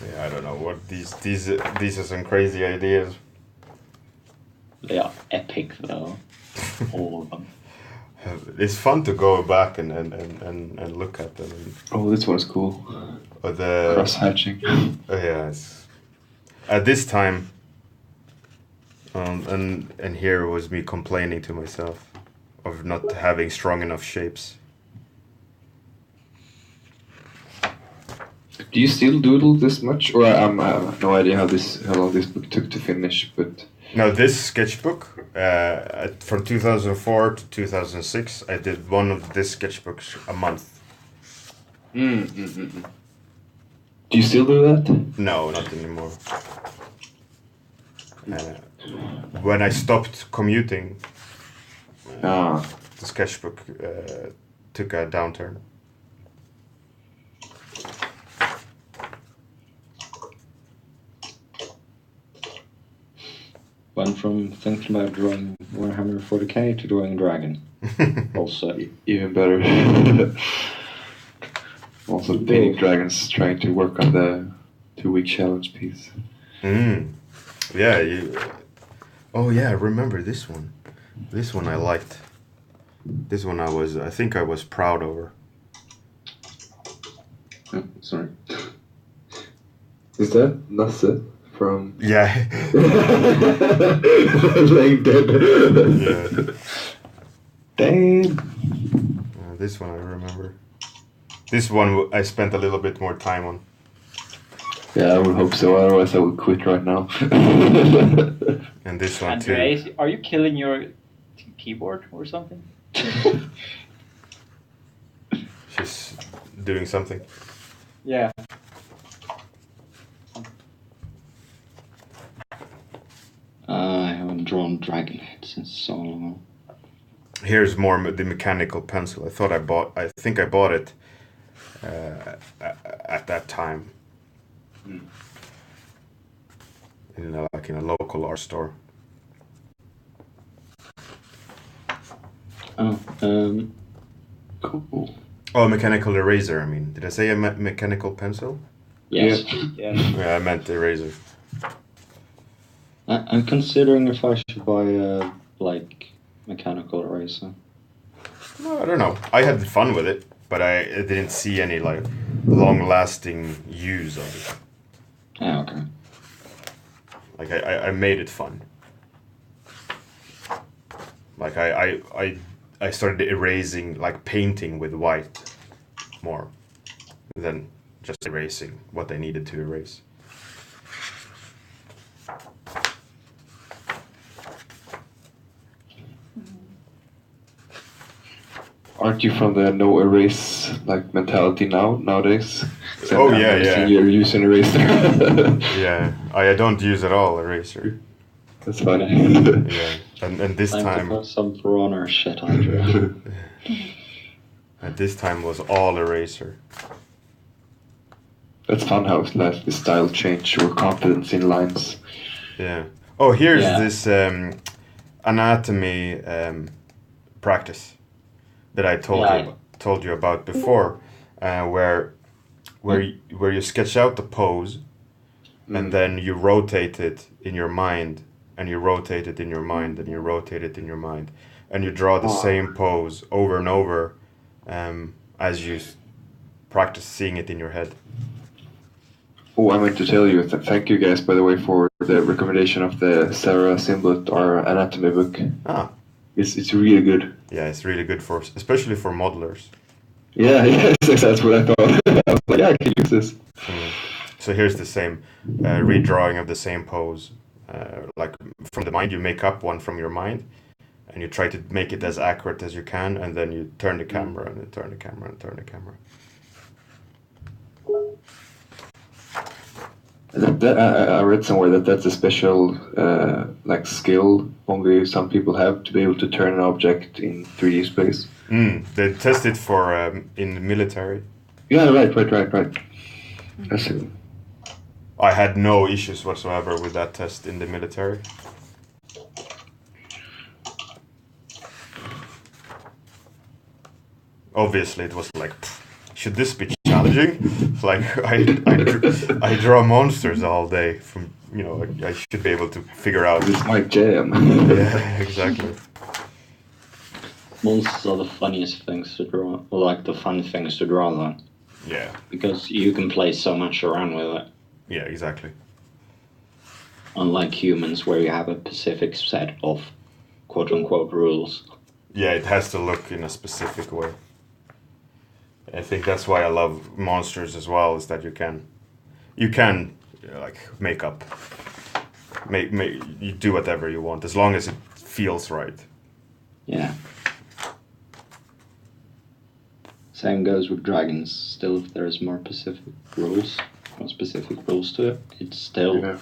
Yeah, I don't know what these are some crazy ideas. They are epic though. All of them. It's fun to go back and look at them. Oh, this one's cool. The Cross hatching. Yeah, at this time, and here was me complaining to myself of not having strong enough shapes. Do you still doodle this much, or I have no idea how long this book took to finish? But No, this sketchbook, from 2004 to 2006, I did one of this sketchbooks a month. Do you still do that? No, not anymore. When I stopped commuting, the sketchbook took a downturn. Went from thinking about drawing Warhammer 40k to drawing a dragon. Also. Even better. Also painting dragons, trying to work on the 2-week challenge piece. Yeah, Oh yeah, I remember this one. This one I liked. This one I think I was proud over. Oh, sorry. Is that Nasse from... Yeah. Laying dead. Yeah. Damn. This one I remember. This one I spent a little bit more time on. Yeah, I would hope so, otherwise I would quit right now. And this one Andreas, too. are you killing your keyboard or something? She's doing something. Yeah. I haven't drawn dragon head since so long. Here's more the mechanical pencil. I think I bought it at that time. In a local art store. Oh, Cool. Oh, mechanical eraser. I mean, did I say a mechanical pencil? yes. Yeah. Yeah, I meant eraser. I'm considering if I should buy a, mechanical eraser. No, I don't know. I had fun with it, but I didn't see any long-lasting use of it. Ah, okay. I made it fun. I started erasing, painting with white more than just erasing what I needed to erase. Aren't you from the no erase mentality nowadays? Oh, yeah. You're using eraser. Yeah, I don't use at all eraser. That's funny. Yeah, and this Time to time, put some For Honor shit I drew. and this time was all eraser. That's fun how the style change or confidence in lines. Yeah. Oh, here's Yeah. this anatomy practice that I told you about before, where you sketch out the pose, and then you rotate it in your mind, and you rotate it in your mind, and you rotate it in your mind, and you draw the same pose over and over, as you practice seeing it in your head. Oh, I meant to tell you, thank you guys, by the way, for the recommendation of the Sarah Simblett, our anatomy book. Ah. It's really good. Yeah, it's really good especially for modelers. Yeah, yes, that's what I thought. I was like, yeah, I can use this. So here's the same redrawing of the same pose. Like from the mind, you make up one from your mind, and you try to make it as accurate as you can, and then you turn the camera and then turn the camera and turn the camera. I read somewhere that that's a special like skill only some people have to be able to turn an object in 3D space. They test it for in the military. Yeah, right. That's it. I had no issues whatsoever with that test in the military. Obviously, it was like, should this be challenging? Like, I draw monsters all day. From I should be able to figure out. It's my jam. Yeah, exactly. Monsters are the funniest things to draw, or like the fun things to draw, though. Yeah. Because you can play so much around with it. Yeah, exactly. Unlike humans, where you have a specific set of quote-unquote rules. Yeah, it has to look in a specific way. I think that's why I love monsters as well, is that you can like make up, you do whatever you want as long as it feels right. Yeah. Same goes with dragons. Still, if there is more specific rules to it, it's still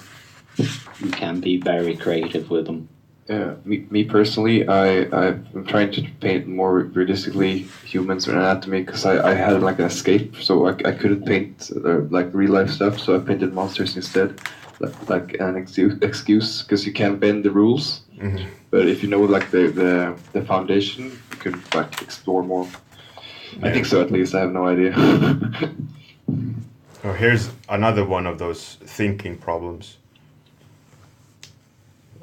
you can be very creative with them. Yeah, me personally, I'm trying to paint more realistically humans and anatomy because I had like an escape, so I couldn't paint like real life stuff, so I painted monsters instead, like an excuse because you can't bend the rules. Mm-hmm. But if you know like the foundation, you can like explore more. Yeah. I think so, at least. I have no idea. Oh, here's another one of those thinking problems.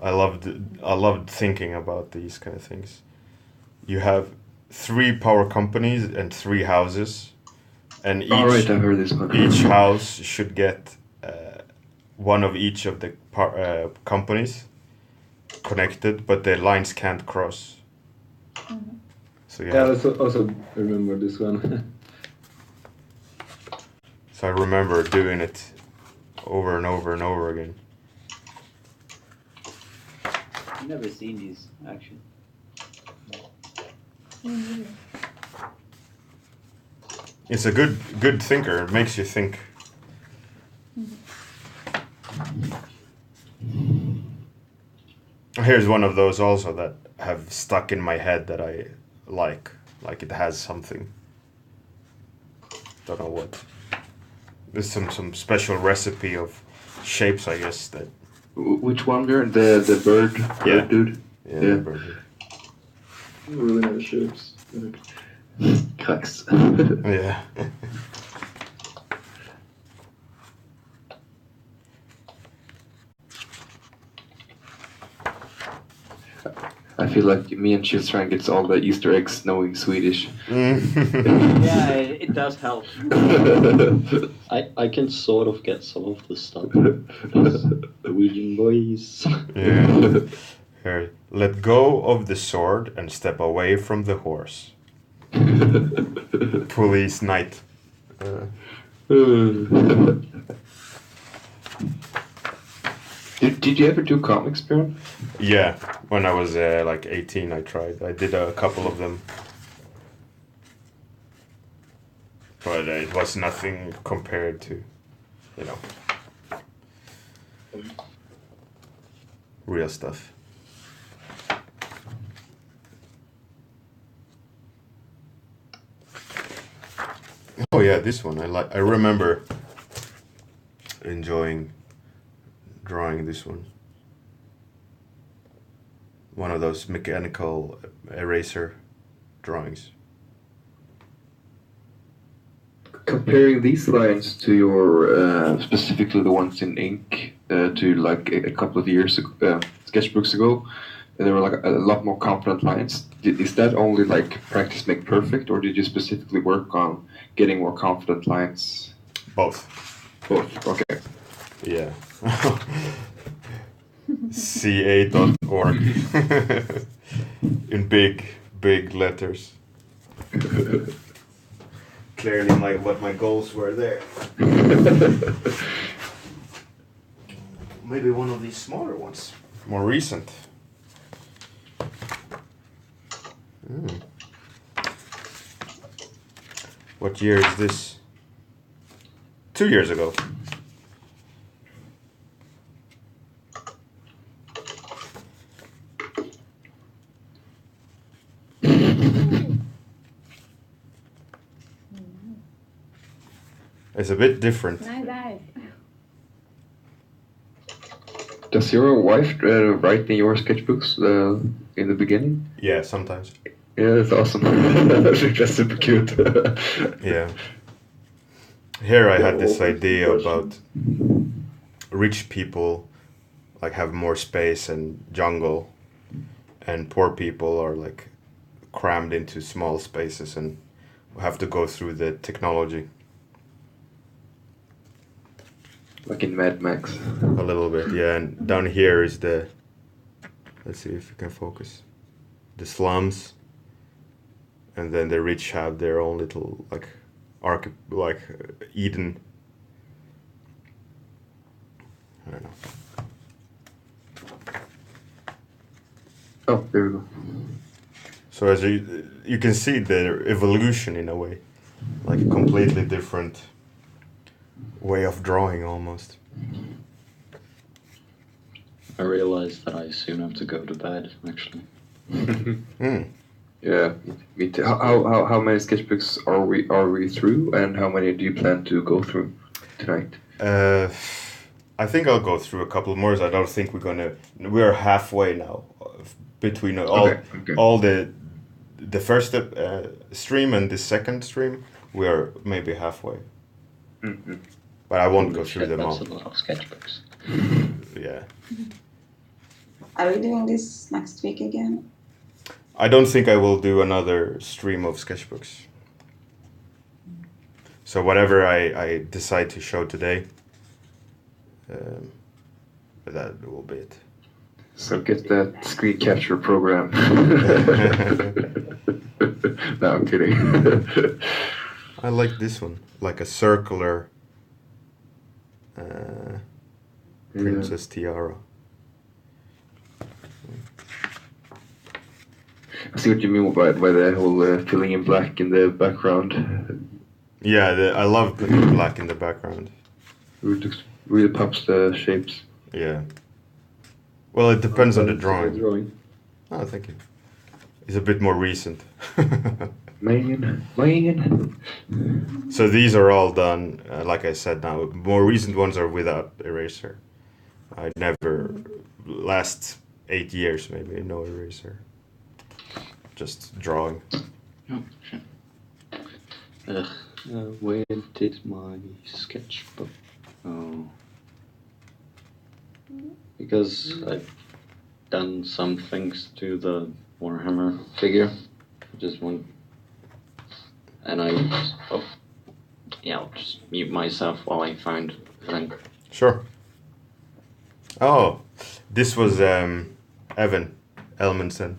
I loved thinking about these kind of things. You have 3 power companies and 3 houses, and each I've heard this one. each house should get one of each of the companies connected, but the lines can't cross. Mm-hmm. So you Yeah, have, I also remember this one. so I remember doing it over and over and over again. I've never seen these actually. Mm-hmm. It's a good thinker. It makes you think. Here's one of those also that have stuck in my head that I like it has something. Don't know what. There's some special recipe of shapes, I guess, that. Which one, Bjorn? The bird dude? Yeah. The bird. Really nice shapes. Cracks. Yeah. I feel like me and Chilsran gets all the Easter eggs knowing Swedish. Yeah, it does help. I can sort of get some of the stuff. Those Norwegian boys. Yeah. Here, let go of the sword and step away from the horse. Police night. Did you ever do comics, Bjorn? Yeah, when I was like 18, I tried. I did a couple of them. But it was nothing compared to, real stuff. Oh yeah, this one I remember enjoying drawing this one. One of those mechanical eraser drawings. Comparing these lines to your, specifically the ones in ink, to like a couple of years ago, sketchbooks ago, there were like a lot more confident lines. Is that only like practice make perfect, or did you specifically work on getting more confident lines? Both. Both, okay. Yeah. ca.org in big letters. clearly what my goals were there. Maybe one of these smaller ones. More recent. What year is this? 2 years ago. It's a bit different. Nice. Does your wife write in your sketchbooks in the beginning? Yeah, sometimes. Yeah, that's awesome. That's super cute. Yeah. Here I had this idea about rich people like have more space and jungle, and poor people are like crammed into small spaces and have to go through the technology. Like in Mad Max. A little bit, yeah. And down here is the, let's see if you can focus, the slums, and then the rich have their own little like Eden. I don't know. Oh, there we go. So as you can see the evolution in a way, like a completely different way of drawing almost. I realized that I soon have to go to bed, actually. Yeah, me too. How many sketchbooks are we through, and how many do you plan to go through tonight? I think I'll go through a couple more. I don't think we're halfway now between all the first stream and the second stream. We are maybe halfway. Mm-hmm. But I won't go through them all. That's a lot of sketchbooks. Yeah. Are we doing this next week again? I don't think I will do another stream of sketchbooks. So whatever I decide to show today, that will be it. So get that screen capture program. No, I'm kidding. I like this one, like a circular princess tiara. I see what you mean by the whole filling in black in the background. Yeah, I love putting black in the background. It really pops the shapes. Yeah. Well, it depends on the drawing. Oh, thank you. It's a bit more recent. Man. So these are all done, like I said now. More recent ones are without eraser. I never, last 8 years maybe, no eraser. Just drawing. Oh, shit. Where did my sketchbook? Oh. Because I've done some things to the Warhammer figure. Just one. And I'll just mute myself while I find the link. Sure. Oh, this was Evan Elmanson.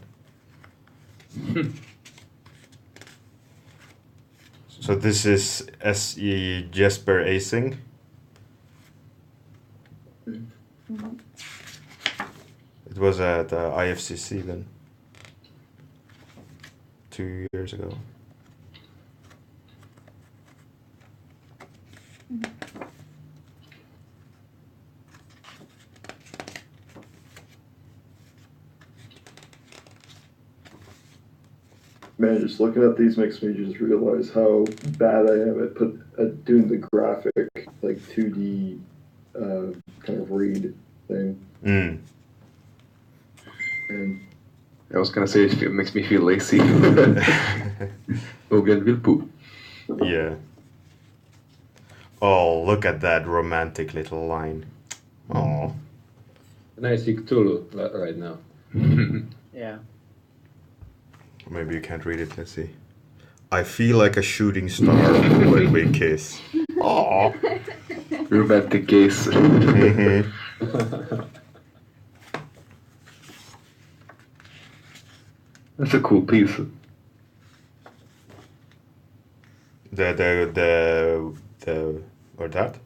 So this is S.E. Jesper Asing. It was at IFCC then, 2 years ago. Man, just looking at these makes me just realize how bad I am at doing the graphic, like 2D kind of read thing. Mm. And I was gonna say it makes me feel lazy. Ogen will poop. Yeah. Oh, look at that romantic little line. Oh. Nice Cthulhu right now. Yeah. Maybe you can't read it. Let's see. I feel like a shooting star when we kiss. Oh. Romantic gaze. Mm-hmm. That's a cool piece. The or that?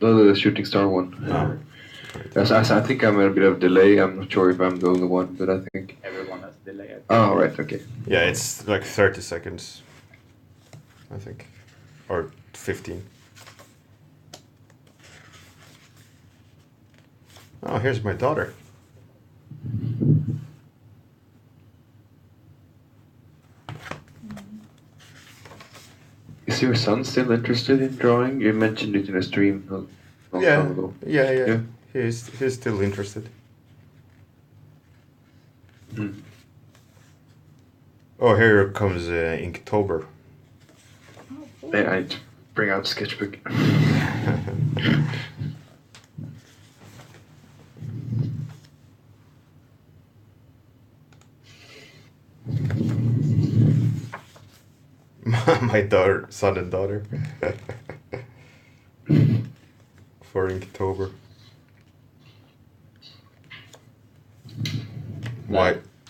No, the shooting star one. Oh. Yes, I think I'm in a bit of delay. I'm not sure if I'm the only one, but I think. Everyone has delay. I think. Oh, right, okay. Yeah, it's like 30 seconds, I think, or 15. Oh, here's my daughter. Is your son still interested in drawing? You mentioned it in a stream a long time ago. Yeah. Yeah. He's still interested. Mm. Oh, here comes Inktober. I bring out sketchbook. My son and daughter. For Inktober.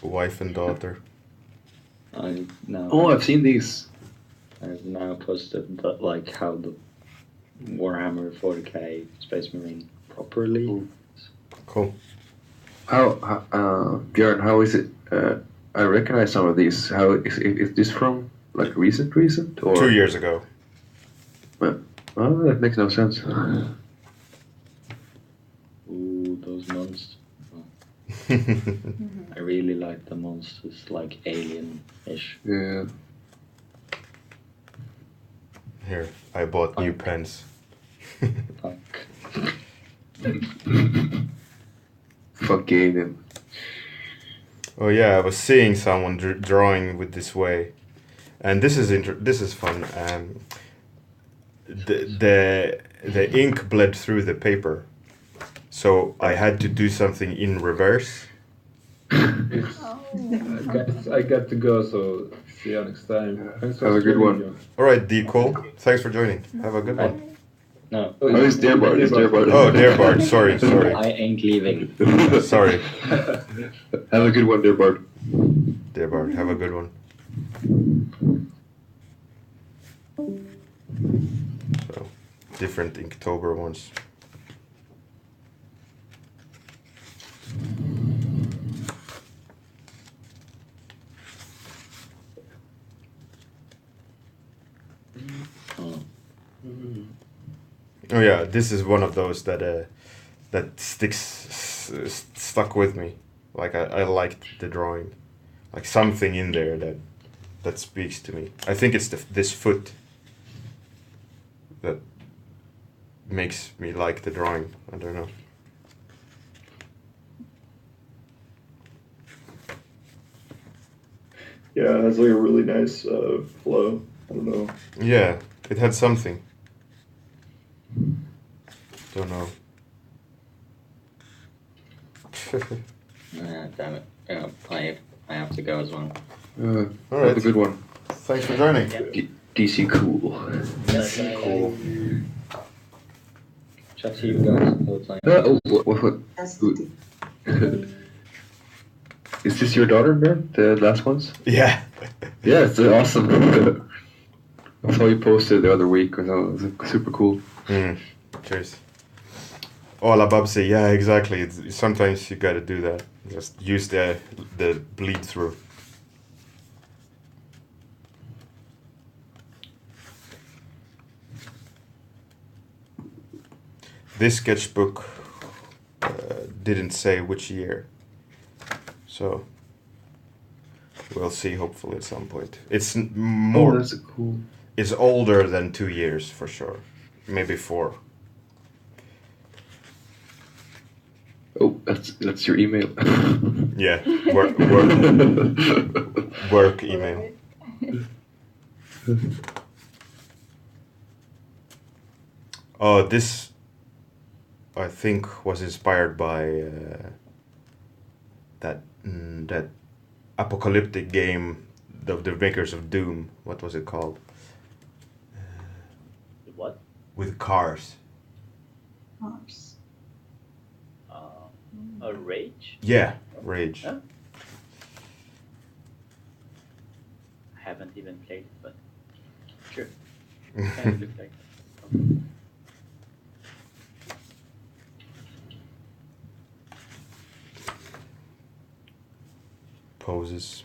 Wife and daughter. Oh, I've seen these. I've now posted that, like how the Warhammer 40k Space Marine properly. Ooh. Cool. How Bjorn? How is it? I recognize some of these. How is this from? Like recent or 2 years ago. Oh, that makes no sense. Ooh, those monsters. I really like the monsters, like alien-ish. Yeah. Here, I bought new pens. Fuck. Fuck alien. Oh yeah, I was seeing someone drawing with this way, and this is fun. The ink bled through the paper, so I had to do something in reverse. I got to go, so see you next time. Thanks for Have a good streaming, one. Bjorn. All right, D. Cole, thanks for joining. Have a good one. No, Oh, it's Dear Bard. Oh, dear Bard, sorry. I ain't leaving. Sorry, Have a good one, Dear Bard. dear Bard. Have a good one. So, different Inktober ones. Oh yeah, this is one of those that stuck with me. Like I liked the drawing, like something in there that speaks to me. I think it's this foot that makes me like the drawing. I don't know. Yeah, it has like a really nice flow. I don't know. Yeah, it had something. Don't know. Damn it. Yeah, I have to go as well. All Have right. a good one. Thanks for joining. DC cool. Cool. Chat to you guys all the time. What? That's Good. the Is this your daughter, Bjorn? The last ones? Yeah. Yeah, it's awesome. I saw you posted the other week, and it was super cool. Cheers. Oh, La Bab say, yeah, exactly. Sometimes you gotta do that. Just use the bleed through. This sketchbook didn't say which year, so we'll see. Hopefully, at some point. It's more. Oh, that's cool. It's older than 2 years for sure. Maybe 4. Oh, that's your email. Yeah, work email. Oh, this I think was inspired by that apocalyptic game of the makers of Doom. What was it called? What? With cars. cars. A Rage? Yeah, Rage. Huh? I haven't even played it, but Sure. Kind of look like that. Poses.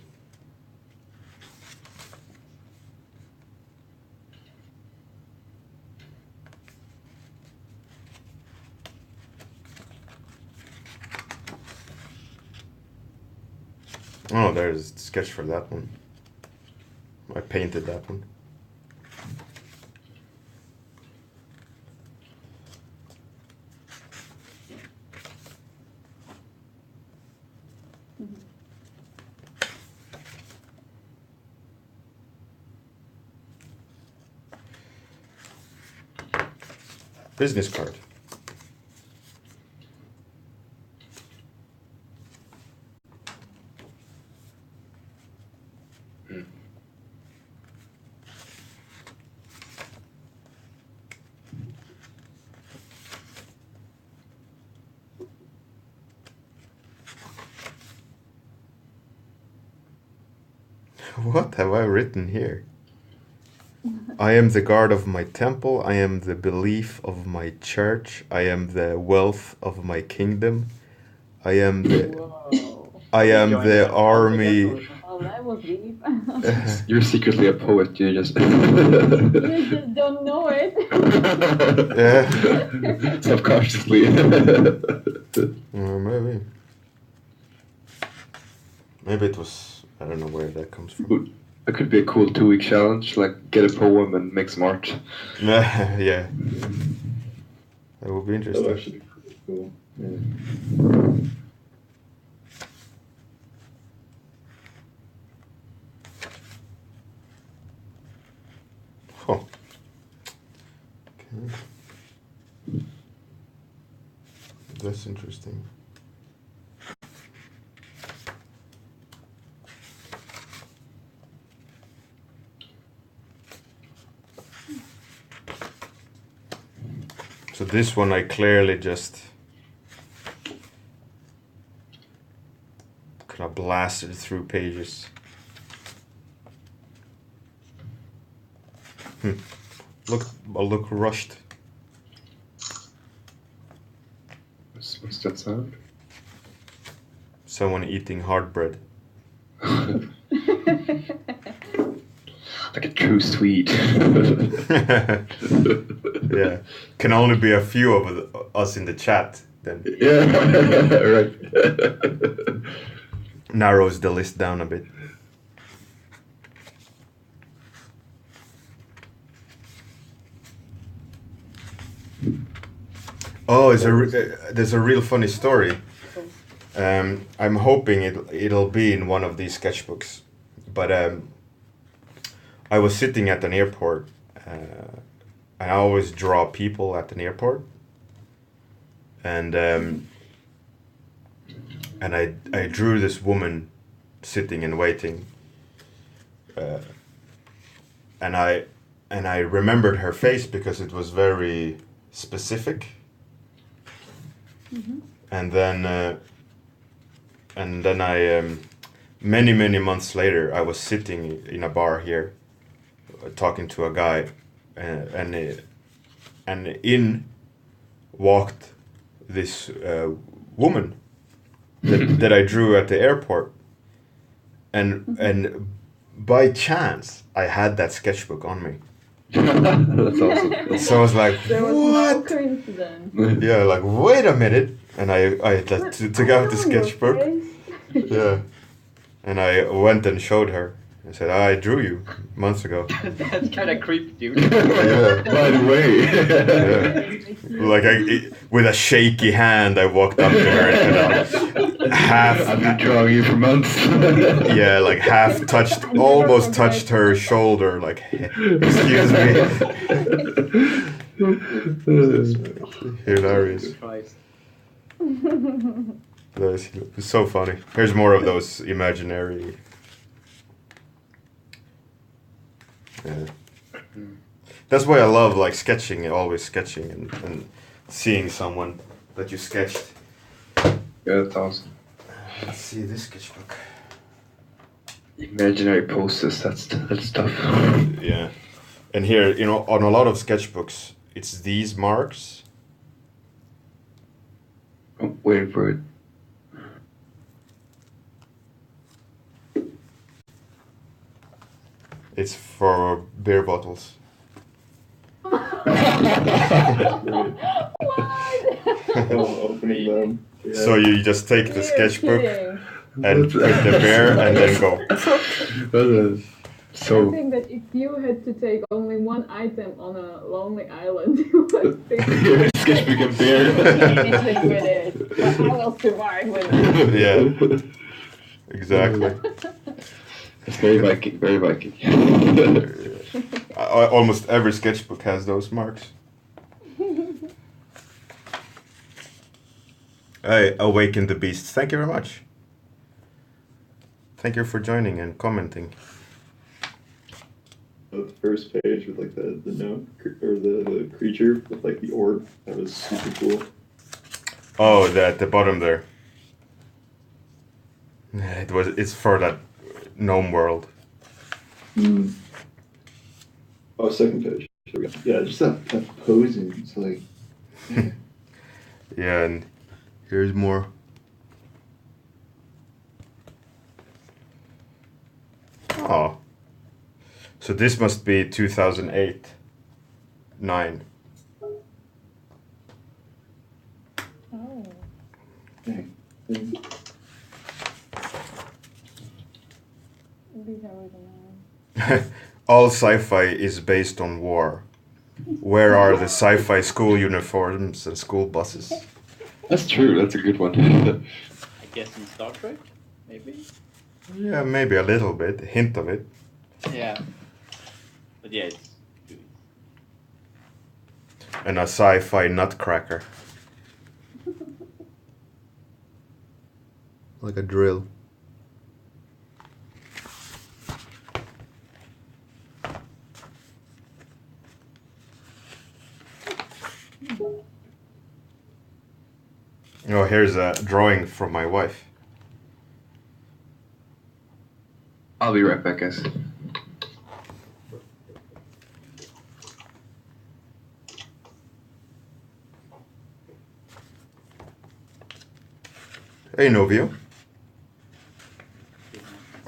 Oh, there's a sketch for that one. I painted that one. Business card. What have I written here? I am the guard of my temple. I am the belief of my church. I am the wealth of my kingdom. I am the Whoa. I am Join the that army. Oh, that was deep. You're secretly a poet. You just You just don't know it. Yeah. subconsciously. Maybe. Maybe it was. I don't know where that comes from. That could be a cool 2-week challenge. Like get a poem and make some art. Yeah. That would be That would interesting. actually be pretty cool. Yeah. Huh. Okay. That's interesting. So this one I clearly just kind of blasted through pages. Look rushed. What's that sound? Someone eating hard bread. Like a true Swede. Yeah. Can only be a few of us in the chat then. Yeah, right. Narrows the list down a bit. Oh, there's a real funny story. I'm hoping it'll be in one of these sketchbooks, but I was sitting at an airport, and I always draw people at an airport, and I drew this woman sitting and waiting, and I remembered her face because it was very specific. Mm-hmm. And then I many months later I was sitting in a bar here, talking to a guy, and in walked this woman that I drew at the airport, and by chance I had that sketchbook on me. That's awesome. So I was like, There was no what? coincidence. Yeah, like wait a minute, and I took out the sketchbook. Yeah, and I went and showed her. I said, I drew you months ago. That's kind of creepy, dude. Yeah. By the way. Yeah. Like with a shaky hand, I walked up to her and I've been drawing you for months. yeah, like half touched, almost touched her shoulder. Like, excuse me. Hilarious. Surprised. That's so funny. Here's more of those imaginary. Yeah. That's why I love like sketching, always sketching and seeing someone that you sketched. Yeah, that's awesome. Let's see this sketchbook. Imaginary poses, that's tough. Yeah. And here, you know, on a lot of sketchbooks, it's these marks. I'm waiting for it. It's for beer bottles. What? Opening them. Yeah. So you just take the You're sketchbook kidding. and put the beer and then go. That is I so. think that if you had to take only one item on a lonely island, you would pick Sketchbook and beer. anything with it. But I will survive with it. Yeah, exactly. It's very Viking, very Viking. Almost every sketchbook has those marks. I awakened the beast. Thank you very much. Thank you for joining and commenting. The first page with like the note or the creature with like the orb, that was super cool. Oh, at the bottom there. It's for that gnome world. Mm. Oh, second page. There we go. Yeah, just that posing. It's like, Yeah, and here's more. Oh. So this must be 2008, 9. Oh. dang. These are really nice. All sci-fi is based on war. Where are the sci-fi school uniforms and school buses? That's true. That's a good one. I guess in Star Trek, maybe. Yeah, maybe a little bit, a hint of it. Yeah. But yeah, it's good. And a sci-fi nutcracker. Like a drill. Oh, here's a drawing from my wife. I'll be right back, guys. Hey, Novio.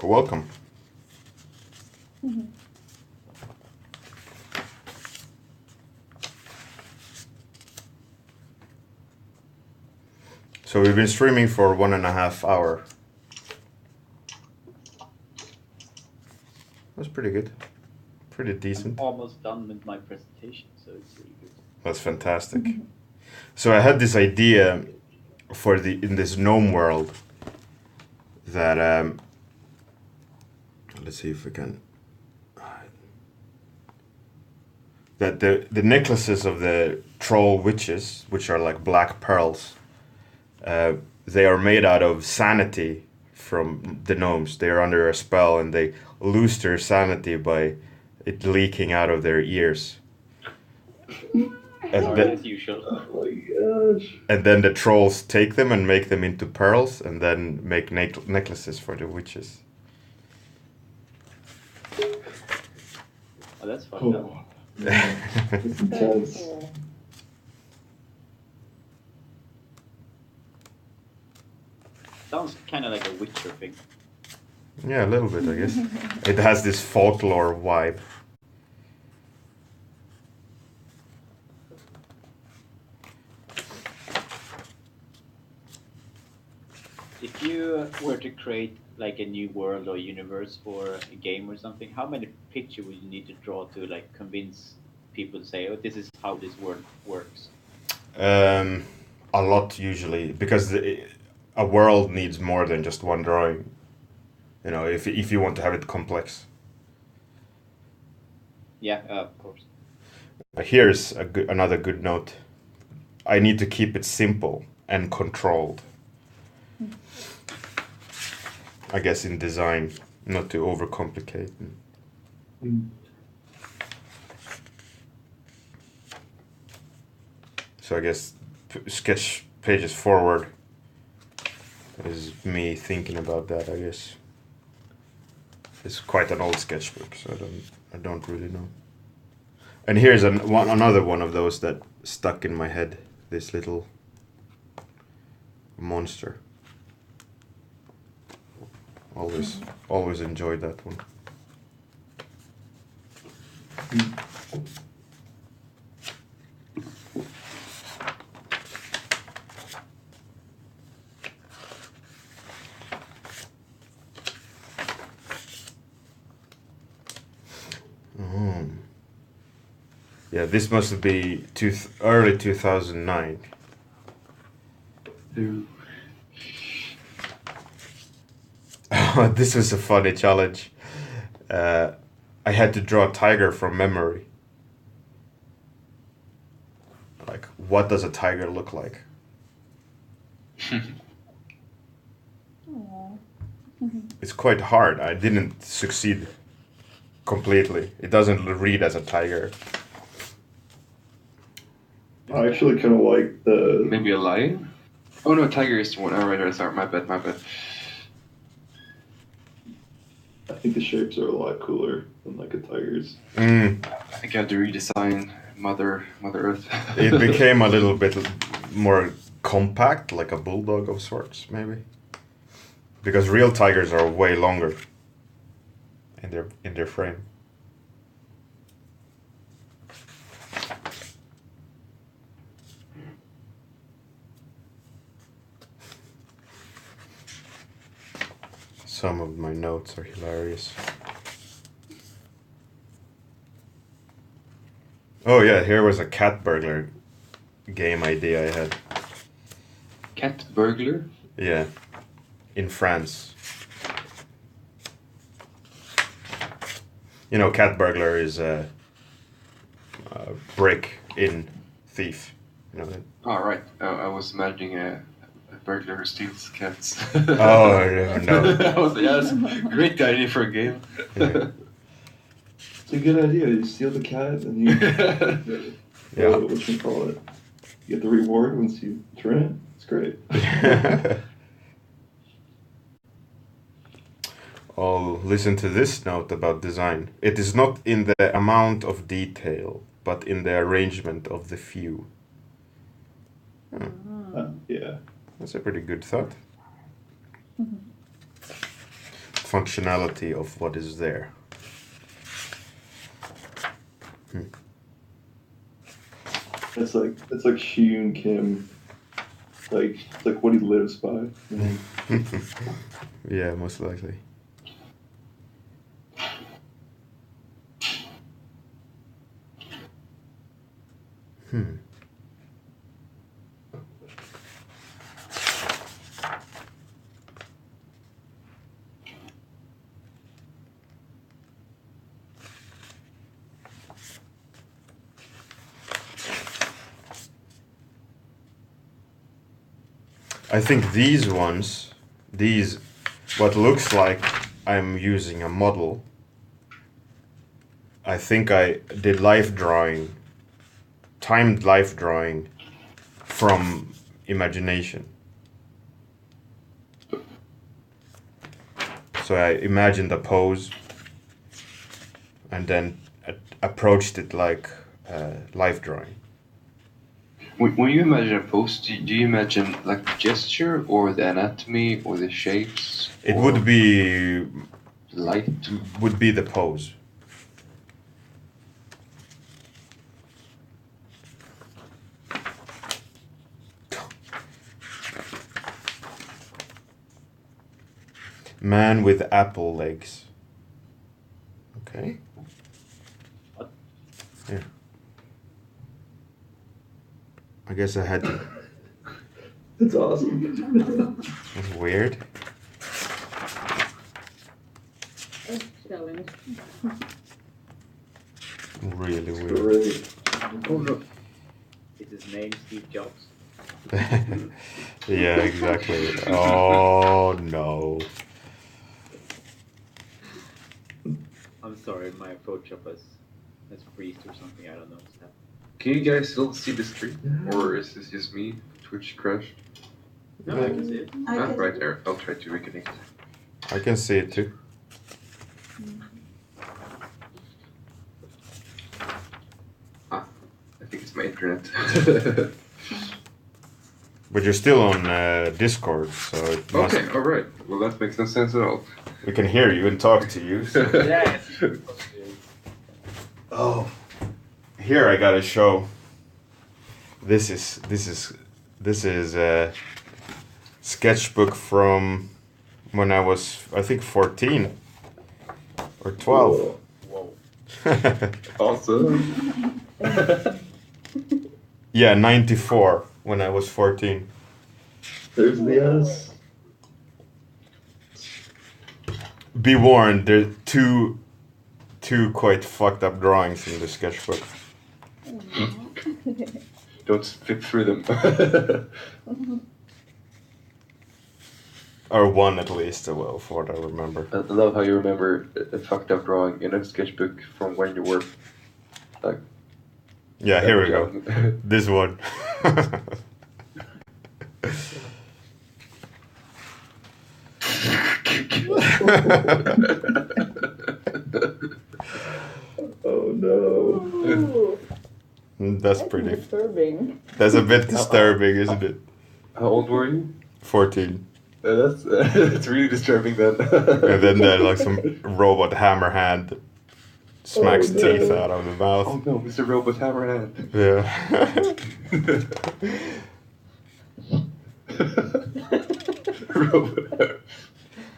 Welcome. So we've been streaming for 1.5 hours. That's pretty good. Pretty decent. I'm almost done with my presentation, so it's really good. That's fantastic. So I had this idea for in this gnome world that let's see if we can that the necklaces of the troll witches, which are like black pearls, they are made out of sanity from the gnomes. They are under a spell and they lose their sanity by it leaking out of their ears. Sorry, as usual. Oh my gosh. And then the trolls take them and make them into pearls and then make necklaces for the witches. Oh, that's fucked up. Oh, man. It's intense. Sounds kind of like a Witcher thing. Yeah, a little bit, I guess. It has this folklore vibe. If you were to create like a new world or universe for a game or something, how many pictures would you need to draw to like convince people to say, "Oh, this is how this world works"? A lot usually, because a world needs more than just one drawing. You know, if you want to have it complex. Yeah, of course. Here's another good note. I need to keep it simple and controlled. I guess in design, not to overcomplicate. Mm. So I guess sketch pages forward is me thinking about that, I guess. It's quite an old sketchbook, so I don't really know. And here's another one of those that stuck in my head. This little monster. Always enjoyed that one. Yeah, this must be early 2009. This was a funny challenge. I had to draw a tiger from memory. Like, what does a tiger look like? It's quite hard. I didn't succeed completely. It doesn't read as a tiger. I actually kind of like the. Maybe a lion? Oh no, tiger is the one. Oh, right, sorry, my bad. I think the shapes are a lot cooler than like a tiger's. Mm. I think I have to redesign Mother Earth. It became a little bit more compact, like a bulldog of sorts, maybe. Because real tigers are way longer in their frame. Some of my notes are hilarious. Oh yeah, here was a cat burglar game idea I had. Cat burglar? Yeah, in France. You know, cat burglar is a break-in thief. You know that? Oh, right. I was imagining a burglar who steals cats. Oh, no. I was like, yes, great idea for a game. Yeah. It's a good idea. You steal the cat and you. Yeah. What you call it? You get the reward once you turn it. It's great. Oh, listen to this note about design. It is not in the amount of detail, but in the arrangement of the few. Yeah. That's a pretty good thought. Functionality of what is there. It's like Hyun Kim. It's like what he lives by. You know? Yeah, most likely. I think these ones, what looks like I'm using a model, I think I did timed life drawing from imagination. So I imagined a pose and then approached it like life drawing. When you imagine a pose, do you imagine like the gesture or the anatomy or the shapes? It would be light. Would be the pose. Man with apple legs. Okay. What? Yeah. I guess I had to. That's awesome. That's weird. That's challenge. Really weird. Great. Oh no. Is his name Steve Jobs? Yeah, exactly. Oh no. I'm sorry, my Photoshop has freezed or something. I don't know what's happening. Can you guys still see the stream? Or is this just me? Twitch crashed? No, I can see it. Right there. I'll try to reconnect. I can see it too. internet. But you're still on Discord, so it must, Okay, all right. Well, that makes no sense at all. we can hear you and talk to you. So. Yeah. Oh, here I gotta show. This is a sketchbook from when I was, I think, 14 or 12. Whoa. Awesome. Yeah, 94 when I was 14. There's the S. Be warned, there's two quite fucked up drawings in the sketchbook. Don't flip through them. Or one at least, well, for what I remember. I love how you remember a fucked up drawing in a sketchbook from when you were like. Yeah, here we go. This one. Oh no. That's pretty. disturbing. That's a bit disturbing, isn't it? How old were you? 14. That's really disturbing then. And then there's like some robot hammer hand smacks Oh, no. teeth out of the mouth. Oh no, Mr. Robot Hammerhand. Yeah. Robot.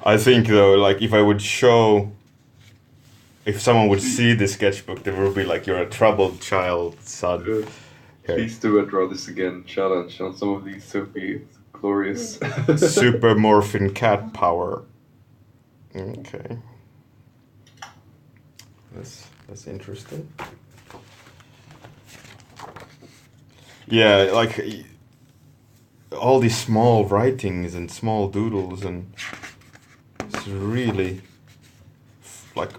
I think though, like if I would show, if someone would see the sketchbook, they would be like, "You're a troubled child, son." Here. Please do draw this again. Challenge on some of these would be glorious. Super morphin cat power. Okay. That's interesting. Yeah, like all these small writings and small doodles, and it's really like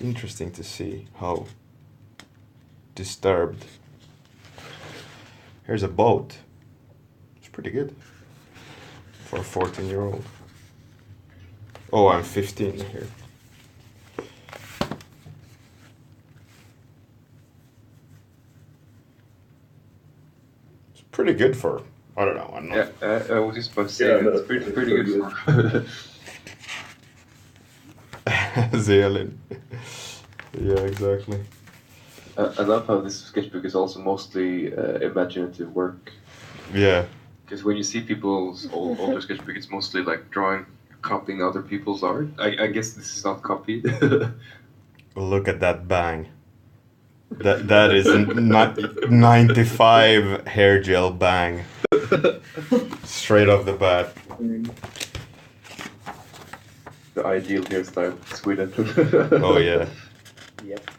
interesting to see how disturbed. Here's a boat. It's pretty good for a 14-year-old. Oh, I'm 15 here. It's pretty good for, I don't know, I'm not. Yeah, I was just about to say Yeah, it's no, pretty good. Zealand. Yeah, exactly. I love how this sketchbook is also mostly imaginative work. Yeah. Because when you see people's older sketchbook, it's mostly like drawing, copying other people's art. I guess this is not copied. Look at that bang. That is 95 hair gel bang. Straight off the bat. The ideal hairstyle, Sweden. Oh yeah. Yep.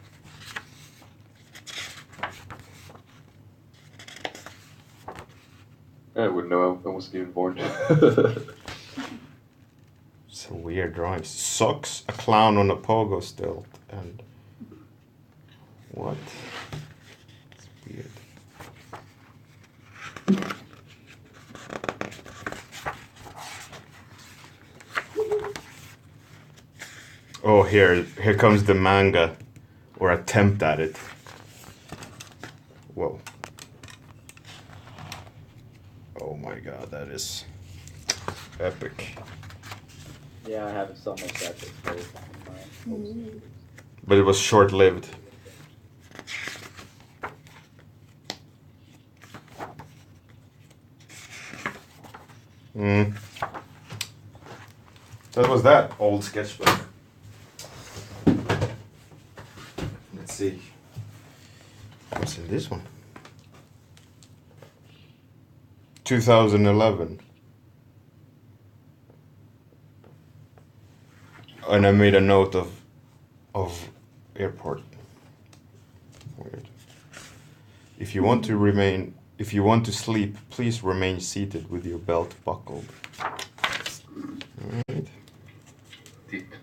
I wouldn't know. I wasn't even born. It's a weird drawing. Socks, a clown on a pogo stilt, and what? It's weird. Oh, here comes the manga, or attempt at it. Whoa. Oh my god, that is epic. Yeah, I have some of that as well in my But it was short-lived. That was that old sketchbook. Let's see. What's in this one? 2011. And I made a note of airport. Weird. If you want to sleep, please remain seated with your belt buckled. Alright. Deep.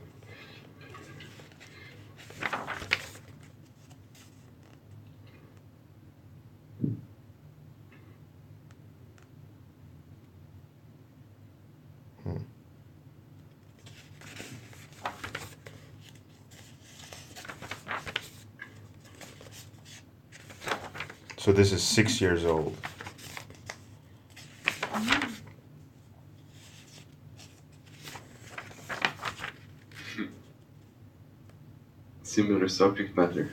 So this is 6 years old. Similar subject matter.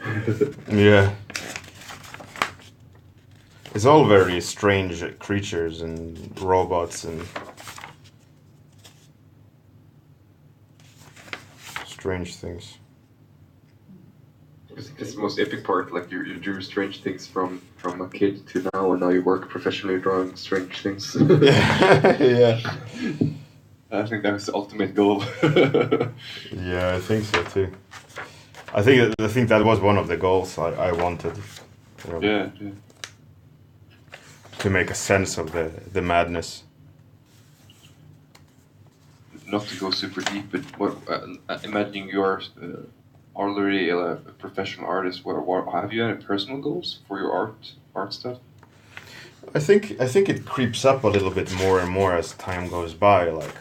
Yeah. It's all very strange creatures and robots and strange things. I think that's the most epic part. Like you drew strange things from a kid to now, and now you work professionally drawing strange things. Yeah. I think that's the ultimate goal. Yeah, I think so too. I think that was one of the goals I wanted. You know, Yeah. to make a sense of the madness. Not to go super deep, but what imagining you're already a professional artist. What have you any personal goals for your art stuff? I think it creeps up a little bit more and more as time goes by. Like,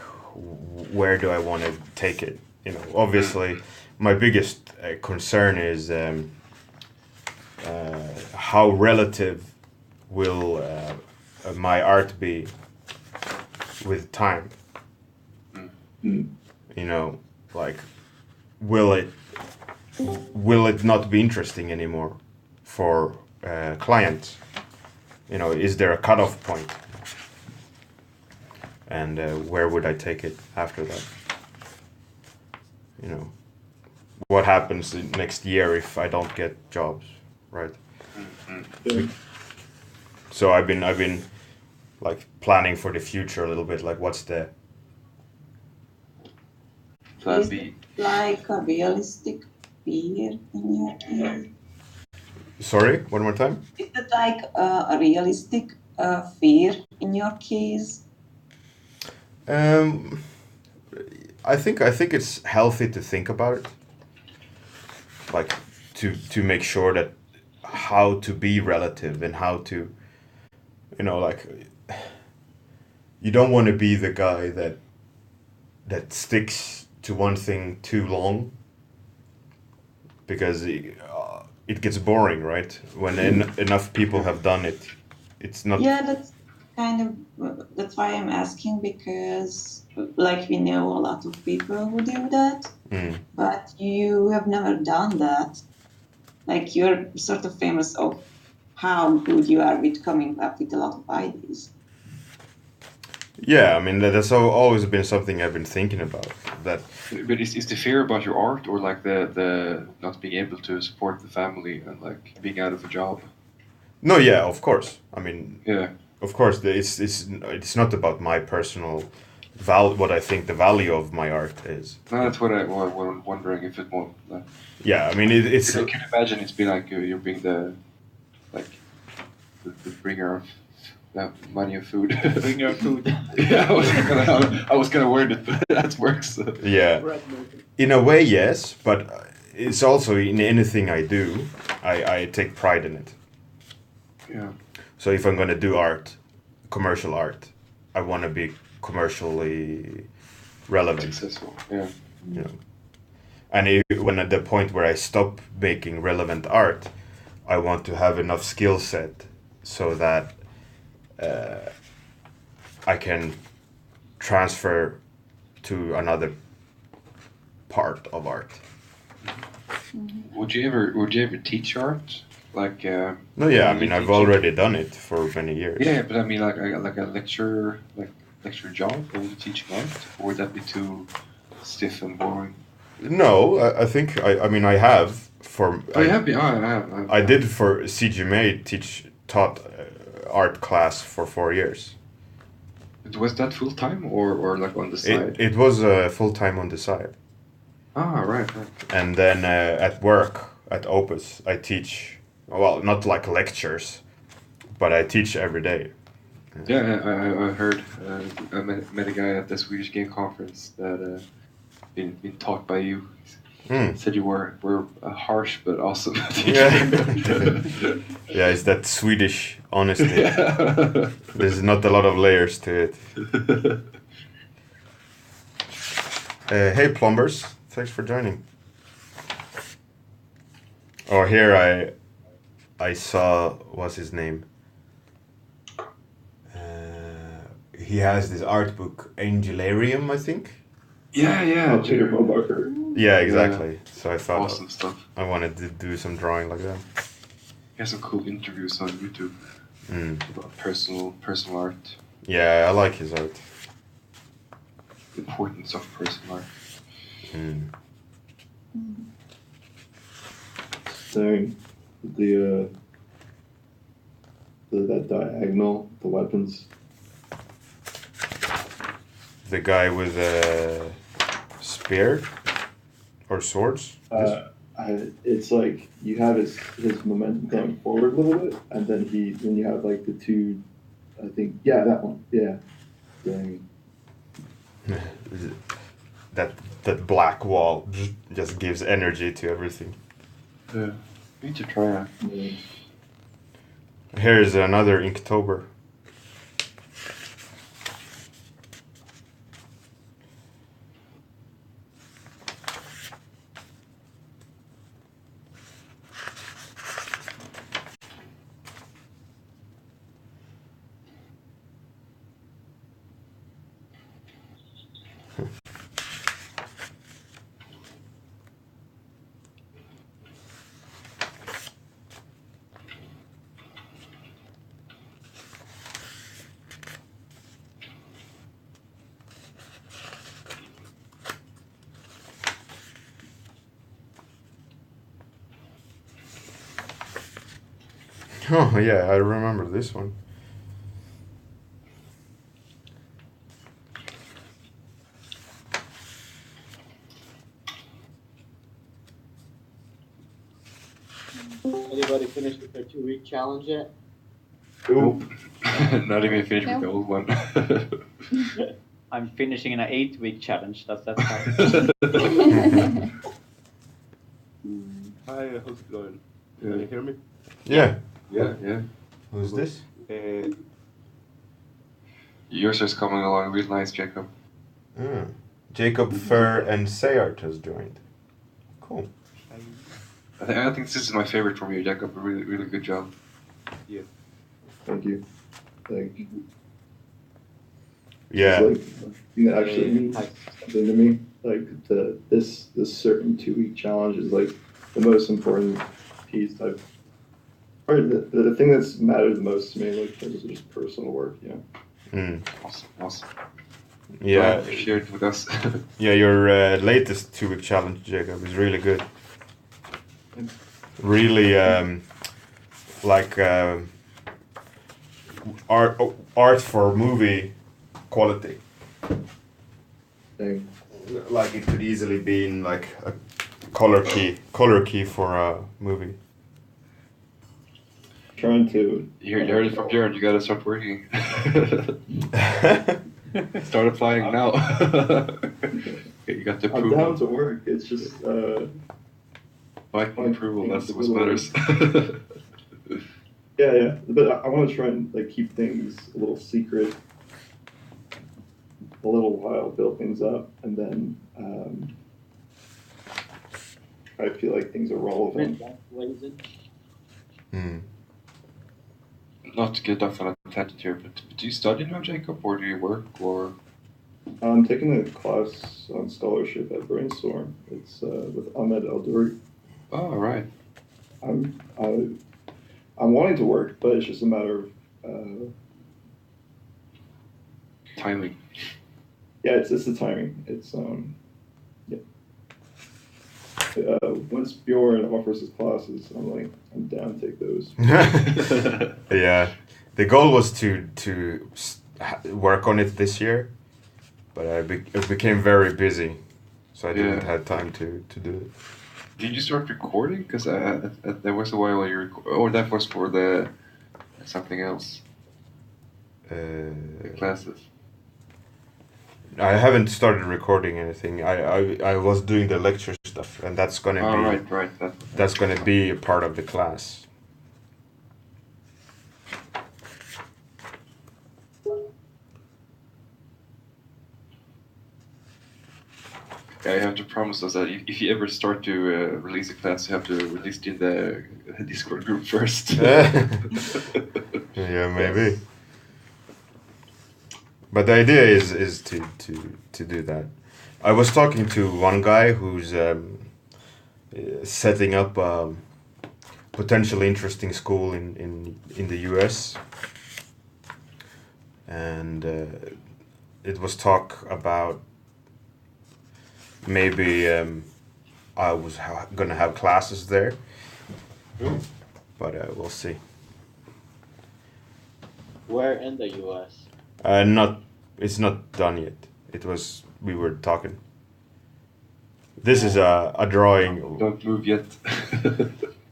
where do I want to take it? You know, obviously, my biggest concern is how relative will my art be with time. You know, like, will it not be interesting anymore for clients? You know, is there a cutoff point? And where would I take it after that? You know, what happens next year if I don't get jobs, right? Yeah. So I've been like planning for the future a little bit. Like, what's the Plan Is B. it like a realistic fear in your case? Sorry, one more time. Is it like a realistic fear in your case? I think it's healthy to think about it, like to make sure that how to be relative and how to, you know, like, you don't want to be the guy that sticks to one thing too long, because it gets boring, right? When enough people have done it, it's not. Yeah, that's kind of that's why I'm asking, because like we know a lot of people who do that, but you have never done that. Like, you're sort of famous of how good you are with coming up with a lot of ideas. Yeah, I mean, that's always been something I've been thinking about. That But is the fear about your art, or like the not being able to support the family and like being out of a job? no, yeah, of course. I mean, Yeah. of course, it's not about my personal what I think the value of my art is. No, that's what I'm wondering if it won't. Like, Yeah, I mean, it's I can imagine it's been like you're being the bringer of money and food. Bring your food. Yeah, I was gonna word it, but that works. yeah. In a way, yes, but it's also in anything I do, I take pride in it. Yeah. So if I'm gonna do art, commercial art, I want to be commercially relevant. Successful. Yeah. You know, and when at the point where I stop making relevant art, I want to have enough skill set so that I can transfer to another part of art. Would you ever teach art? Like. No, yeah, I you mean, I've teaching- already done it for many years. Yeah, but I mean, like a lecture job, or teaching art, or would that be too stiff and boring? No, I think I mean I have for Oh, you have been. Oh, I have. I did for CGMA taught art class for 4 years. Was that full time or like on the side? It was full time on the side, Ah, right. and then at work at Opus I teach. Well, not like lectures, but I teach every day. Yeah, I heard. I met a guy at the Swedish Game Conference that been taught by you. Said you were a harsh but awesome teacher. Yeah, yeah, it's that Swedish honesty. Yeah. There's not a lot of layers to it. Hey, plumbers, thanks for joining. Oh, here I saw, what's his name? He has this art book, Angelarium, I think. Yeah. Peter Mobacher. Yeah, exactly. So I thought Awesome stuff. I wanted to do some drawing like that. He has some cool interviews on YouTube about personal art, Yeah, I like his art. the importance of personal art. Saying that diagonal, the weapons. The guy with a spear or swords. It's like you have his momentum going forward a little bit, and then you have like the two. I think that one. Yeah. Dang. That black wall just gives energy to everything. Yeah, need to try that. Yeah. Here's another Inktober. Oh yeah, I remember this one. Anybody finished with their 2-week challenge yet? Nope. Not even finished with the No. old one. I'm finishing an 8-week challenge. Does that count? Hi, how's it going? Yeah. Can you hear me? Yeah. Yeah. Who's this? Yours is coming along real nice, Jacob. Jacob Fur and Sayart has joined. Cool. I think this is my favorite from you, Jacob. A really, really good job. Yes. Thank you. Like, Yeah. it's like, that actually means something to me. Like this certain 2-week challenge is like the most important piece or the thing that's mattered the most to me, like in terms of just personal work, Awesome. Yeah. Glad you shared it with us. Yeah, your latest 2-week challenge, Jacob, is really good. Really, art for movie quality. Thing. Like it could easily be in like a color key for a movie. Trying to. You heard it from Bjorn. You gotta start working. Start applying now. You got the I'm approval. down to work. It's just. Like approval. That's what matters. Yeah. But I want to try and like keep things a little secret, a little while, build things up, and then I feel like things are relevant. Not to get off on a tangent here, but do you study now, Jacob, or do you work, or? I'm taking a class on scholarship at Brainstorm. It's with Ahmed Elduri. Oh, right. I'm wanting to work, but it's just a matter of Timing. yeah. It's the timing. It's once Bjorn offers his classes, I'm down to take those. Yeah, the goal was to work on it this year, but it became very busy, so I didn't have time to do it. Did you start recording? Because there was a while where you or that was for the something else. The classes. I haven't started recording anything. I was doing the lecture stuff, and that's gonna be right. That's gonna be a part of the class. Yeah, you have to promise us that if you ever start to release a class, you have to release it in the Discord group first. Yeah, maybe. But the idea is to do that. I was talking to one guy who's setting up a potentially interesting school in the US, and it was talk about maybe I was gonna have classes there, but we'll see. Where in the U.S.? It's not done yet. We were talking. This is a drawing. Don't move yet.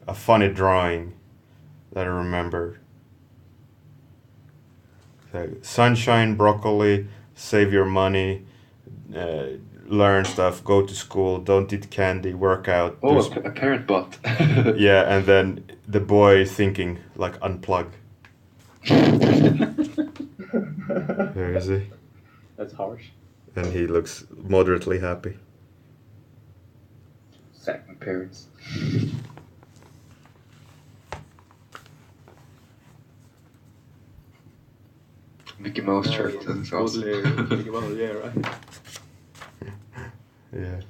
A funny drawing that I remember. Sunshine, broccoli, save your money, learn stuff, go to school, don't eat candy, work out. Oh, a parent bot. Yeah, and then the boy thinking like unplug. Where is he? That's harsh. And he looks moderately happy. Second parents. Mickey Mouse shirt. That's awesome. Totally, yeah, right. Yeah.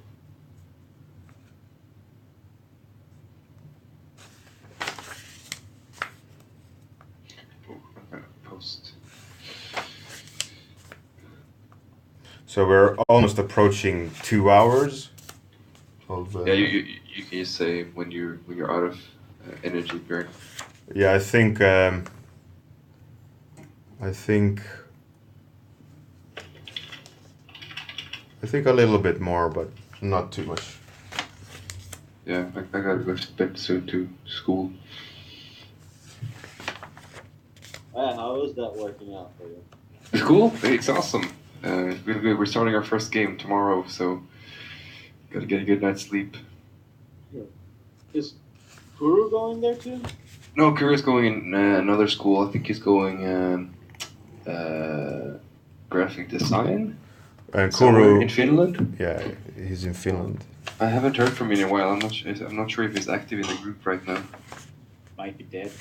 Post. So we're almost approaching 2 hours. Of, Yeah, you can just say when you're out of energy, Bjorn. Yeah, I think a little bit more, but not too much. Yeah, I gotta go back soon to school. How is that working out for you? School? It's awesome. We're starting our first game tomorrow, so gotta get a good night's sleep. Is Kuru going there too? No, Kura's going in another school. I think he's going graphic design. And Somewhere Kuru in Finland. Yeah, he's in Finland. I haven't heard from him in a while. I'm not sure if he's active in the group right now. Might be dead.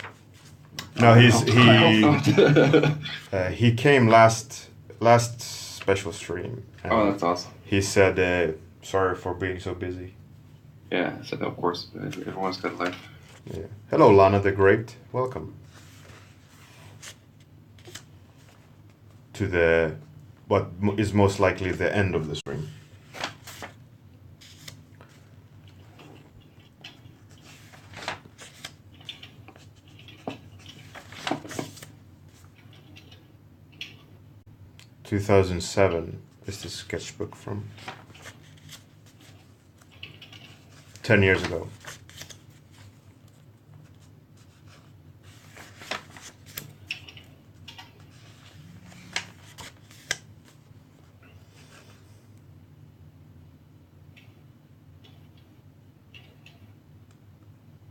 No, I hope not. he came last special stream. Oh, that's awesome. He said, "Sorry for being so busy." Yeah, so of course everyone's got life. Yeah. Hello, Lana the Great. Welcome to what is most likely the end of the stream. (2007) is the sketchbook from. 10 years ago.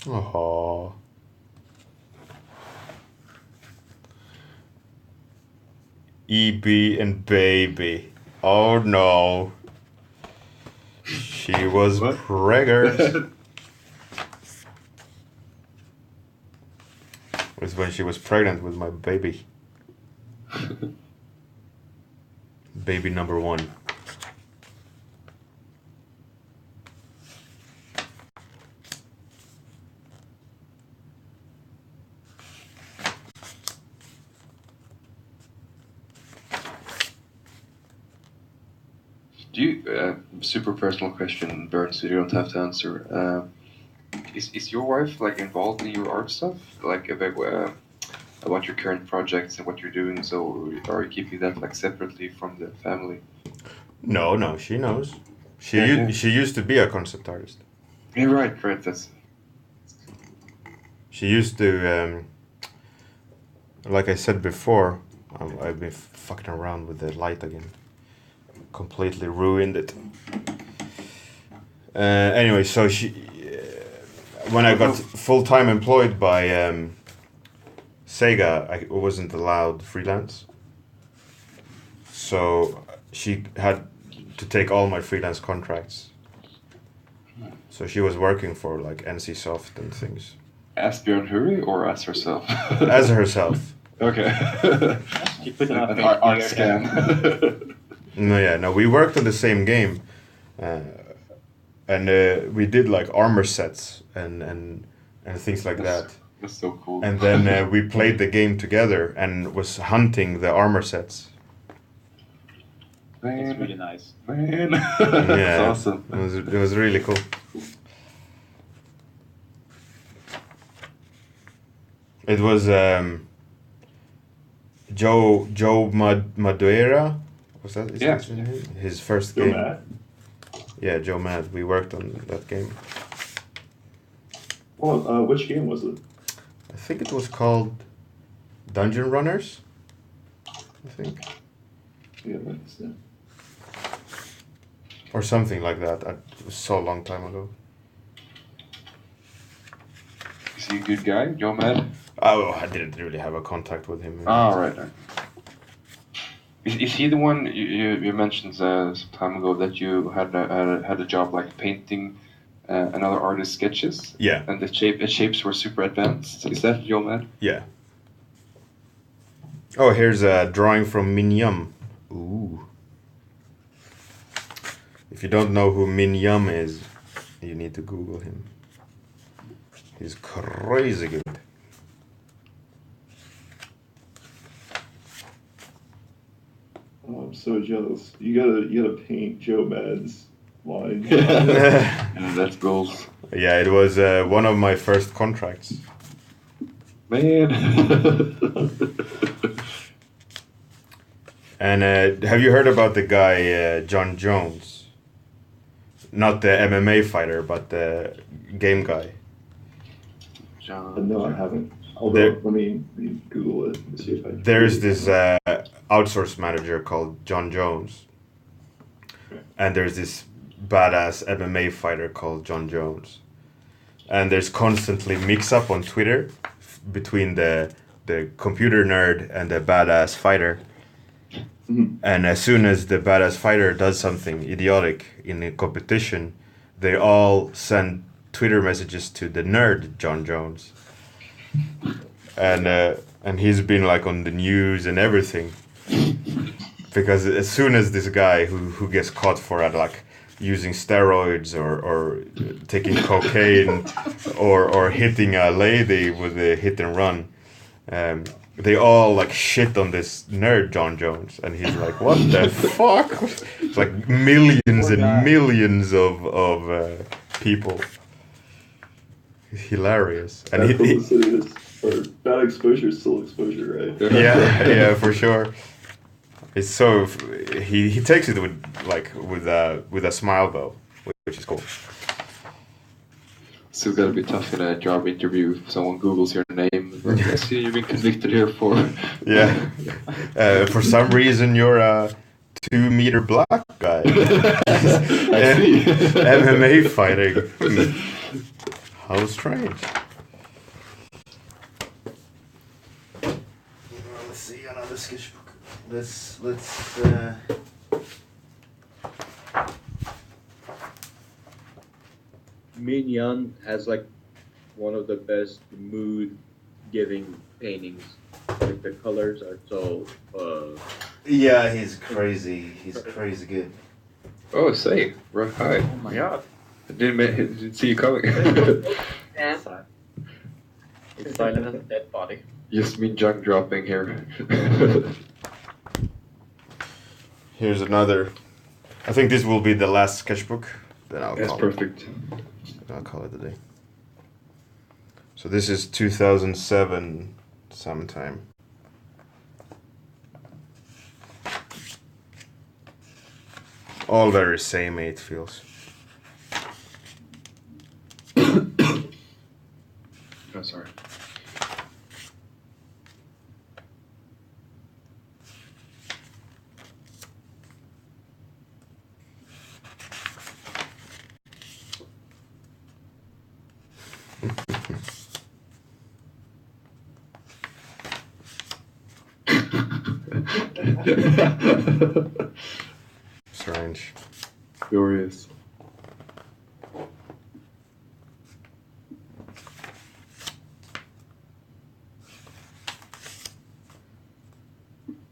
Oh. EB and baby. Oh no. She was preggers. It was when she was pregnant with my baby. Baby number 1. Do you super personal question, Bjorn, so you don't have to answer. Is your wife like involved in your art stuff, like about your current projects and what you're doing? So are you keeping that like separately from the family? No, she knows. She used to be a concept artist. Yeah, right. That's. She used to, like I said before, I've been fucking around with the light again. Completely ruined it. Anyway, so she, when I got full-time employed by Sega, I wasn't allowed freelance. So she had to take all my freelance contracts. So she was working for like NCSoft and things. As Bjorn Hurri or as herself? As herself. Okay. She put enough An paint art here. scam. No, we worked on the same game, and we did like armor sets and things like that. That's so cool. And then we played the game together and was hunting the armor sets. It's really nice. Man. Yeah, That's awesome. It was really cool. It was Joe Madureira. Was that his name? His first game. Matt. Yeah, Joe Mad. We worked on that game. Well, which game was it? I think it was called Dungeon Runners. I think. Yeah, that's it. Or something like that. It was so long time ago. Is he a good guy, Joe Mad? Oh, I didn't really have a contact with him. Oh, right. Is he the one you mentioned some time ago that you had a job like painting another artist's sketches? Yeah. And the shapes were super advanced. Is that Joe Mad? Yeah. Oh, here's a drawing from Min Yum. Ooh. If you don't know who Min Yum is, you need to Google him. He's crazy good. Oh, I'm so jealous. You gotta paint Joe Mad's line. Yeah, that's goals. Yeah, it was one of my first contracts. Man. And have you heard about the guy John Jones? Not the MMA fighter, but the game guy. No, I haven't. Although, let me Google it and see if I can. There's this outsource manager called John Jones. And there's this badass MMA fighter called John Jones. And there's constantly mix-up on Twitter between the computer nerd and the badass fighter. Mhm. And as soon as the badass fighter does something idiotic in a competition, they all send Twitter messages to the nerd John Jones. And he's been like on the news and everything. Because as soon as this guy who gets caught for like using steroids or taking cocaine or hitting a lady with a hit and run, they all like shit on this nerd John Jones, and he's like, "What the fuck?" It's like millions and millions of people. He's hilarious, and Bad publicity is, or bad exposure is still exposure, right? yeah, for sure. It's so he takes it with a smile though, which is cool. Still gotta be tough in a job interview if someone Googles your name. I see you've been convicted here for. Yeah. For some reason, you're a 2 meter black guy. I see. MMA fighting. How strange. Let's see another sketchbook. Let's. Min Yun has like one of the best mood-giving paintings. Like the colors are so. Yeah, he's crazy. He's crazy good. Oh, say, right, hi. Oh my god. I didn't see you coming. It's silent as a dead body. Just me junk dropping here. Here's another. I think this will be the last sketchbook. Then I'll That's call perfect. I'll call it a day. So this is 2007 sometime. All very same, it feels. Oh, sorry. Strange. Glorious.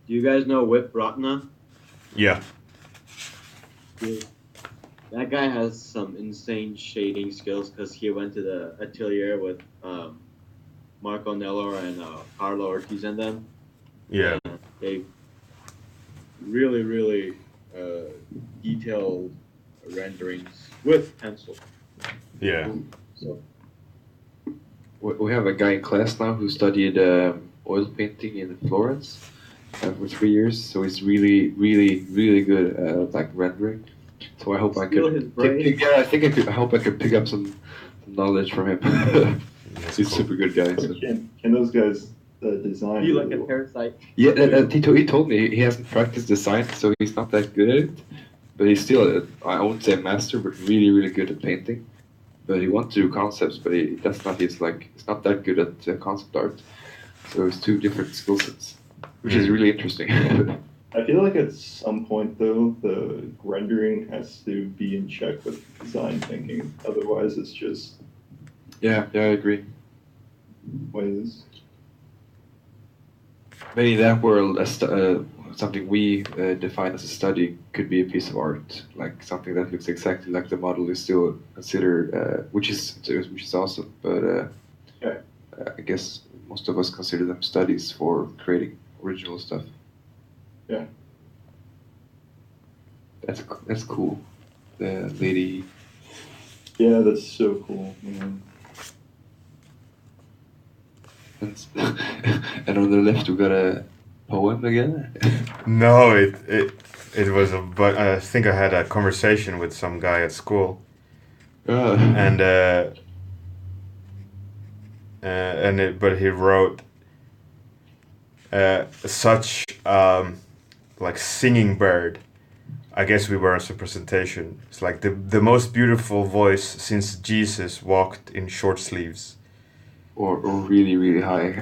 Do you guys know Whip Rotna? Yeah. That guy has some insane shading skills because he went to the atelier with Marco Nello and Carlo Ortiz and them. Yeah. And they really detailed renderings with pencil. Yeah. So We have a guy in class now who studied oil painting in Florence for 3 years, so he's really good at like rendering. So I hope I Steal could. his brain. Yeah, I think I could. I hope I could pick up some knowledge from him. He's a super good guy. So. Can those guys design? Be like a parasite. Yeah, he told me he hasn't practiced design, so he's not that good at it. But he's still, I won't say a master, but really good at painting. But he wants to do concepts, but that's not his like. He's not that good at concept art. So it's two different skill sets, which is really interesting. I feel like at some point though, the rendering has to be in check with design thinking. Otherwise, it's just. Yeah, I agree. Ways. Maybe in that world, something we define as a study could be a piece of art, like something that looks exactly like the model is still considered, which is awesome. But I guess most of us consider them studies for creating original stuff. Yeah. That's cool. The lady. Yeah, that's so cool, man. And on the left we got a poem again. No, it was but I think I had a conversation with some guy at school, and but he wrote such like singing bird. I guess we were as a presentation. It's like the most beautiful voice since Jesus walked in short sleeves. Or really high.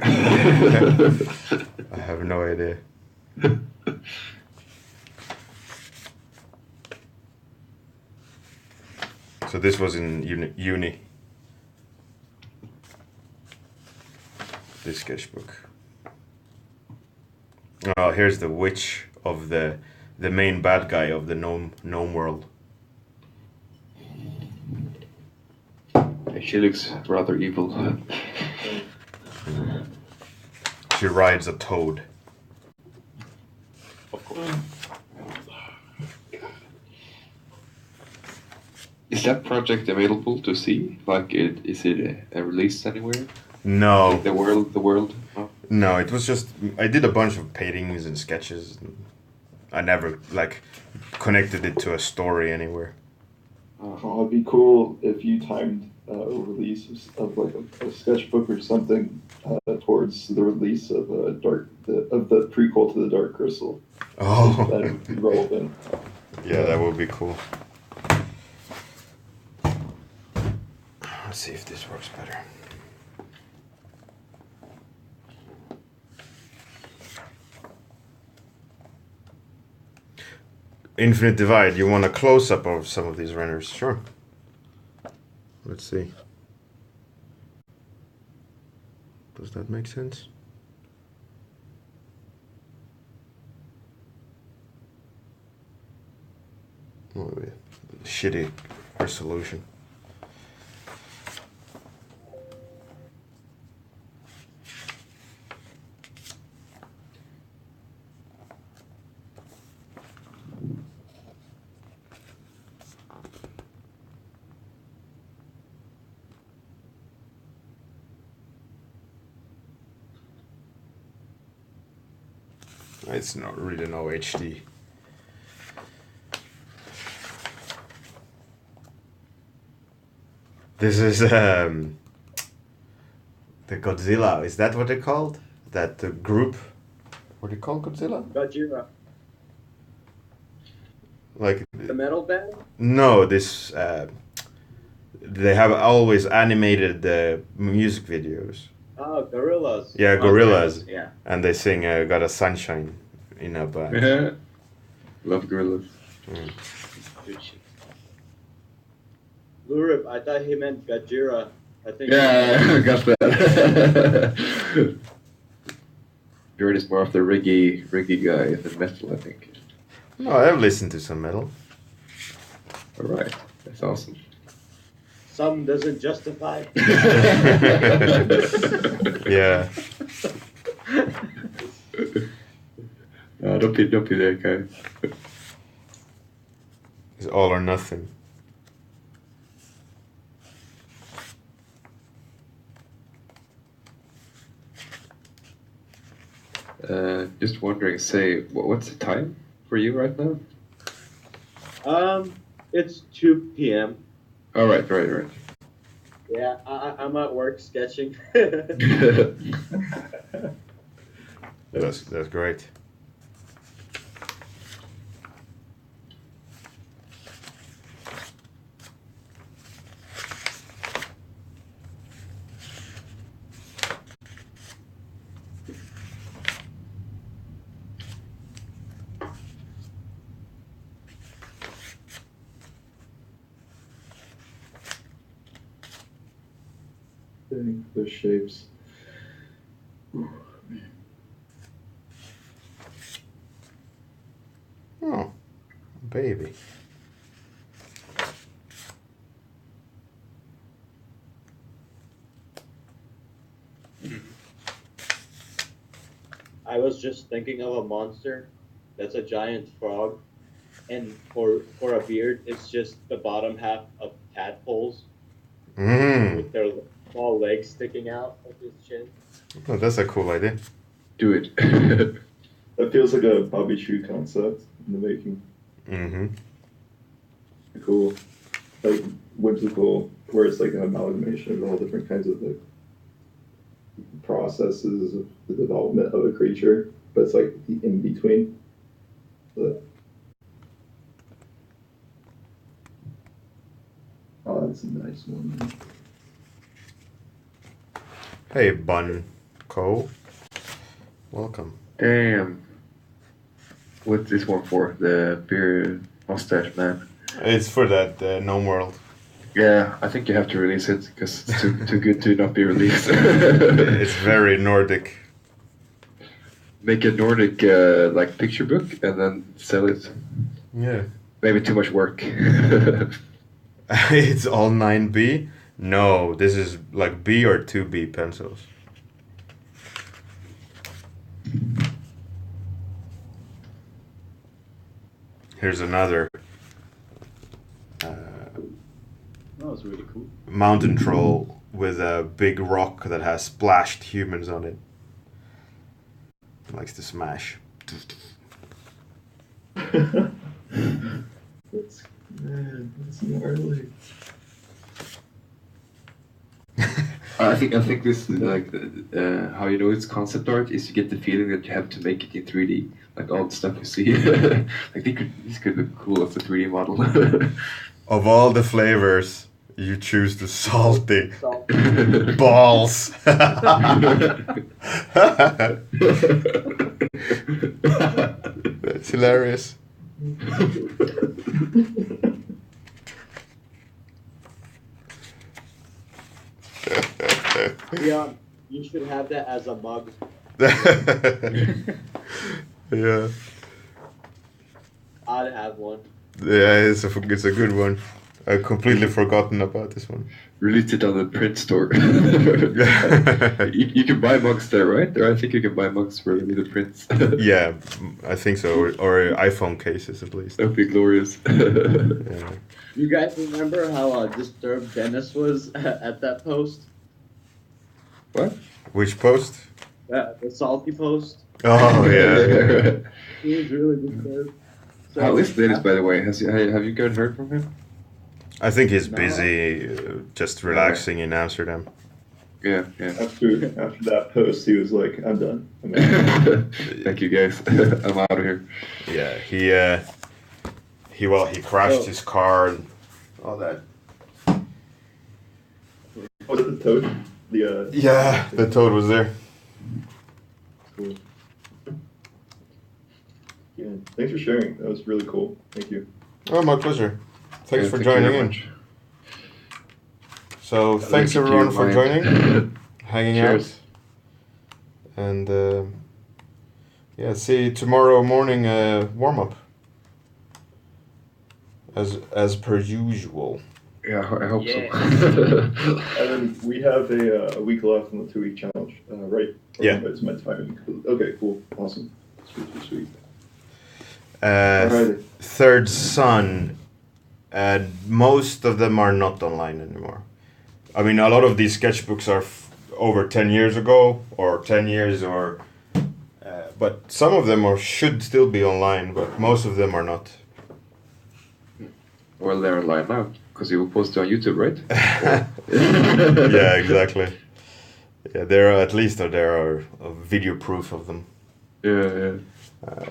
I have no idea. So this was in uni. This sketchbook. Oh, here's the witch of the main bad guy of the gnome world. She looks rather evil. She rides a toad. Of course. Is that project available to see? Like, is it released anywhere? No. The world. Oh. No, it was just I did a bunch of paintings and sketches. I never like connected it to a story anywhere. Oh, it'd be cool if you timed a release of like a sketchbook or something towards the release of the prequel to the Dark Crystal. Oh, that would be relevant. Yeah, that would be cool. Let's see if this works better. Infinite Divide, you want a close-up of some of these renders? Sure. Let's see. Does that make sense? Oh, yeah. Shitty resolution. It's not really no HD. This is the Godzilla. Is that what they called? That group? What do you call Godzilla? Godzilla. Like The metal band? no, this they have always animated the music videos. Oh, Gorillas. Yeah, Gorillas. Yeah. And they sing "Got a Sunshine" in a band. Yeah. Love gorillas. Mm. Good shit. Blue Rip, I thought he meant Gajira. I think. Yeah, I got that. Bjorn is more of the reggae guy than metal, I think. No, I've listened to some metal. All right, that's awesome. Some doesn't justify. Yeah. Don't be that guy. It's all or nothing. Just wondering, say, what's the time for you right now? It's 2 p.m. All right. Yeah, I'm at work sketching. That's great. Those shapes. Oh, baby. I was just thinking of a monster that's a giant frog, and for a beard, it's just the bottom half of tadpoles with their small legs sticking out of his chin. Oh, that's a cool idea. Do it. That feels like a Bobby Tree concept in the making. Mm-hmm. Cool, like whimsical, where it's like an amalgamation of all different kinds of like processes of the development of a creature, but it's like the in between. Oh, that's a nice one. Hey, Bun Co. Welcome. Damn. What's this one for? The beard mustache man. It's for that Gnome World. Yeah, I think you have to release it because it's too good to not be released. It's very Nordic. Make a Nordic like picture book and then sell it. Yeah. Maybe too much work. It's all 9B? No, this is like B or 2B pencils. Here's another. That was really cool. Mountain troll with a big rock that has splashed humans on it. Likes to smash. That's gnarly. I think this like how you know it's concept art is you get the feeling that you have to make it in 3D, like all the stuff you see. Like this could look cool as a 3D model. Of all the flavors, you choose the salty balls. That's hilarious. Yeah, you should have that as a mug. Yeah. I'd have one. Yeah, it's a good one. I've completely forgotten about this one. Released it on the print store. you can buy mugs there, right? Or I think you can buy mugs for the prints. Yeah, I think so. Or iPhone cases at least. That would be glorious. Yeah. You guys remember how disturbed Dennis was at that post? What? Which post? The salty post. Oh yeah. He was really disturbed. So, how is Dennis, by the way? Have you guys heard from him? I think he's busy, just relaxing in Amsterdam. Yeah. After that post, he was like, "I'm done. I'm out." Thank you, guys. I'm out of here. Yeah, he crashed his car and all that. Was it the toad? Yeah, the toad was there. Cool. Yeah, thanks for sharing. That was really cool. Thank you. Oh, my pleasure. Thanks for Thank you joining very in. much. So thanks keep everyone you in for mind. joining, hanging Cheers. out, and yeah, see you tomorrow morning. Warm up as per usual. Yeah, I hope Yeah. so. And then we have a week left in the 2-week challenge, right? Or Yeah. It's my timing. Okay, cool. Awesome. Sweet. Uh, Alrighty. Third Son, most of them are not online anymore. I mean, a lot of these sketchbooks are over 10 years ago, or 10 years, or but some of them should still be online, but most of them are not. Well, they're online now, because you will post it on YouTube, right? Yeah, exactly. Yeah, there are video proof of them. Yeah.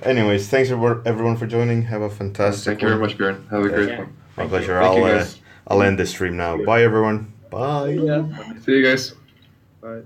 Anyways, thanks everyone for joining. Have a fantastic Thank you very one. much, Bjorn. Have a great one. My pleasure. Thank you, guys. I'll end the stream now. Bye everyone. Bye. See you guys. Bye.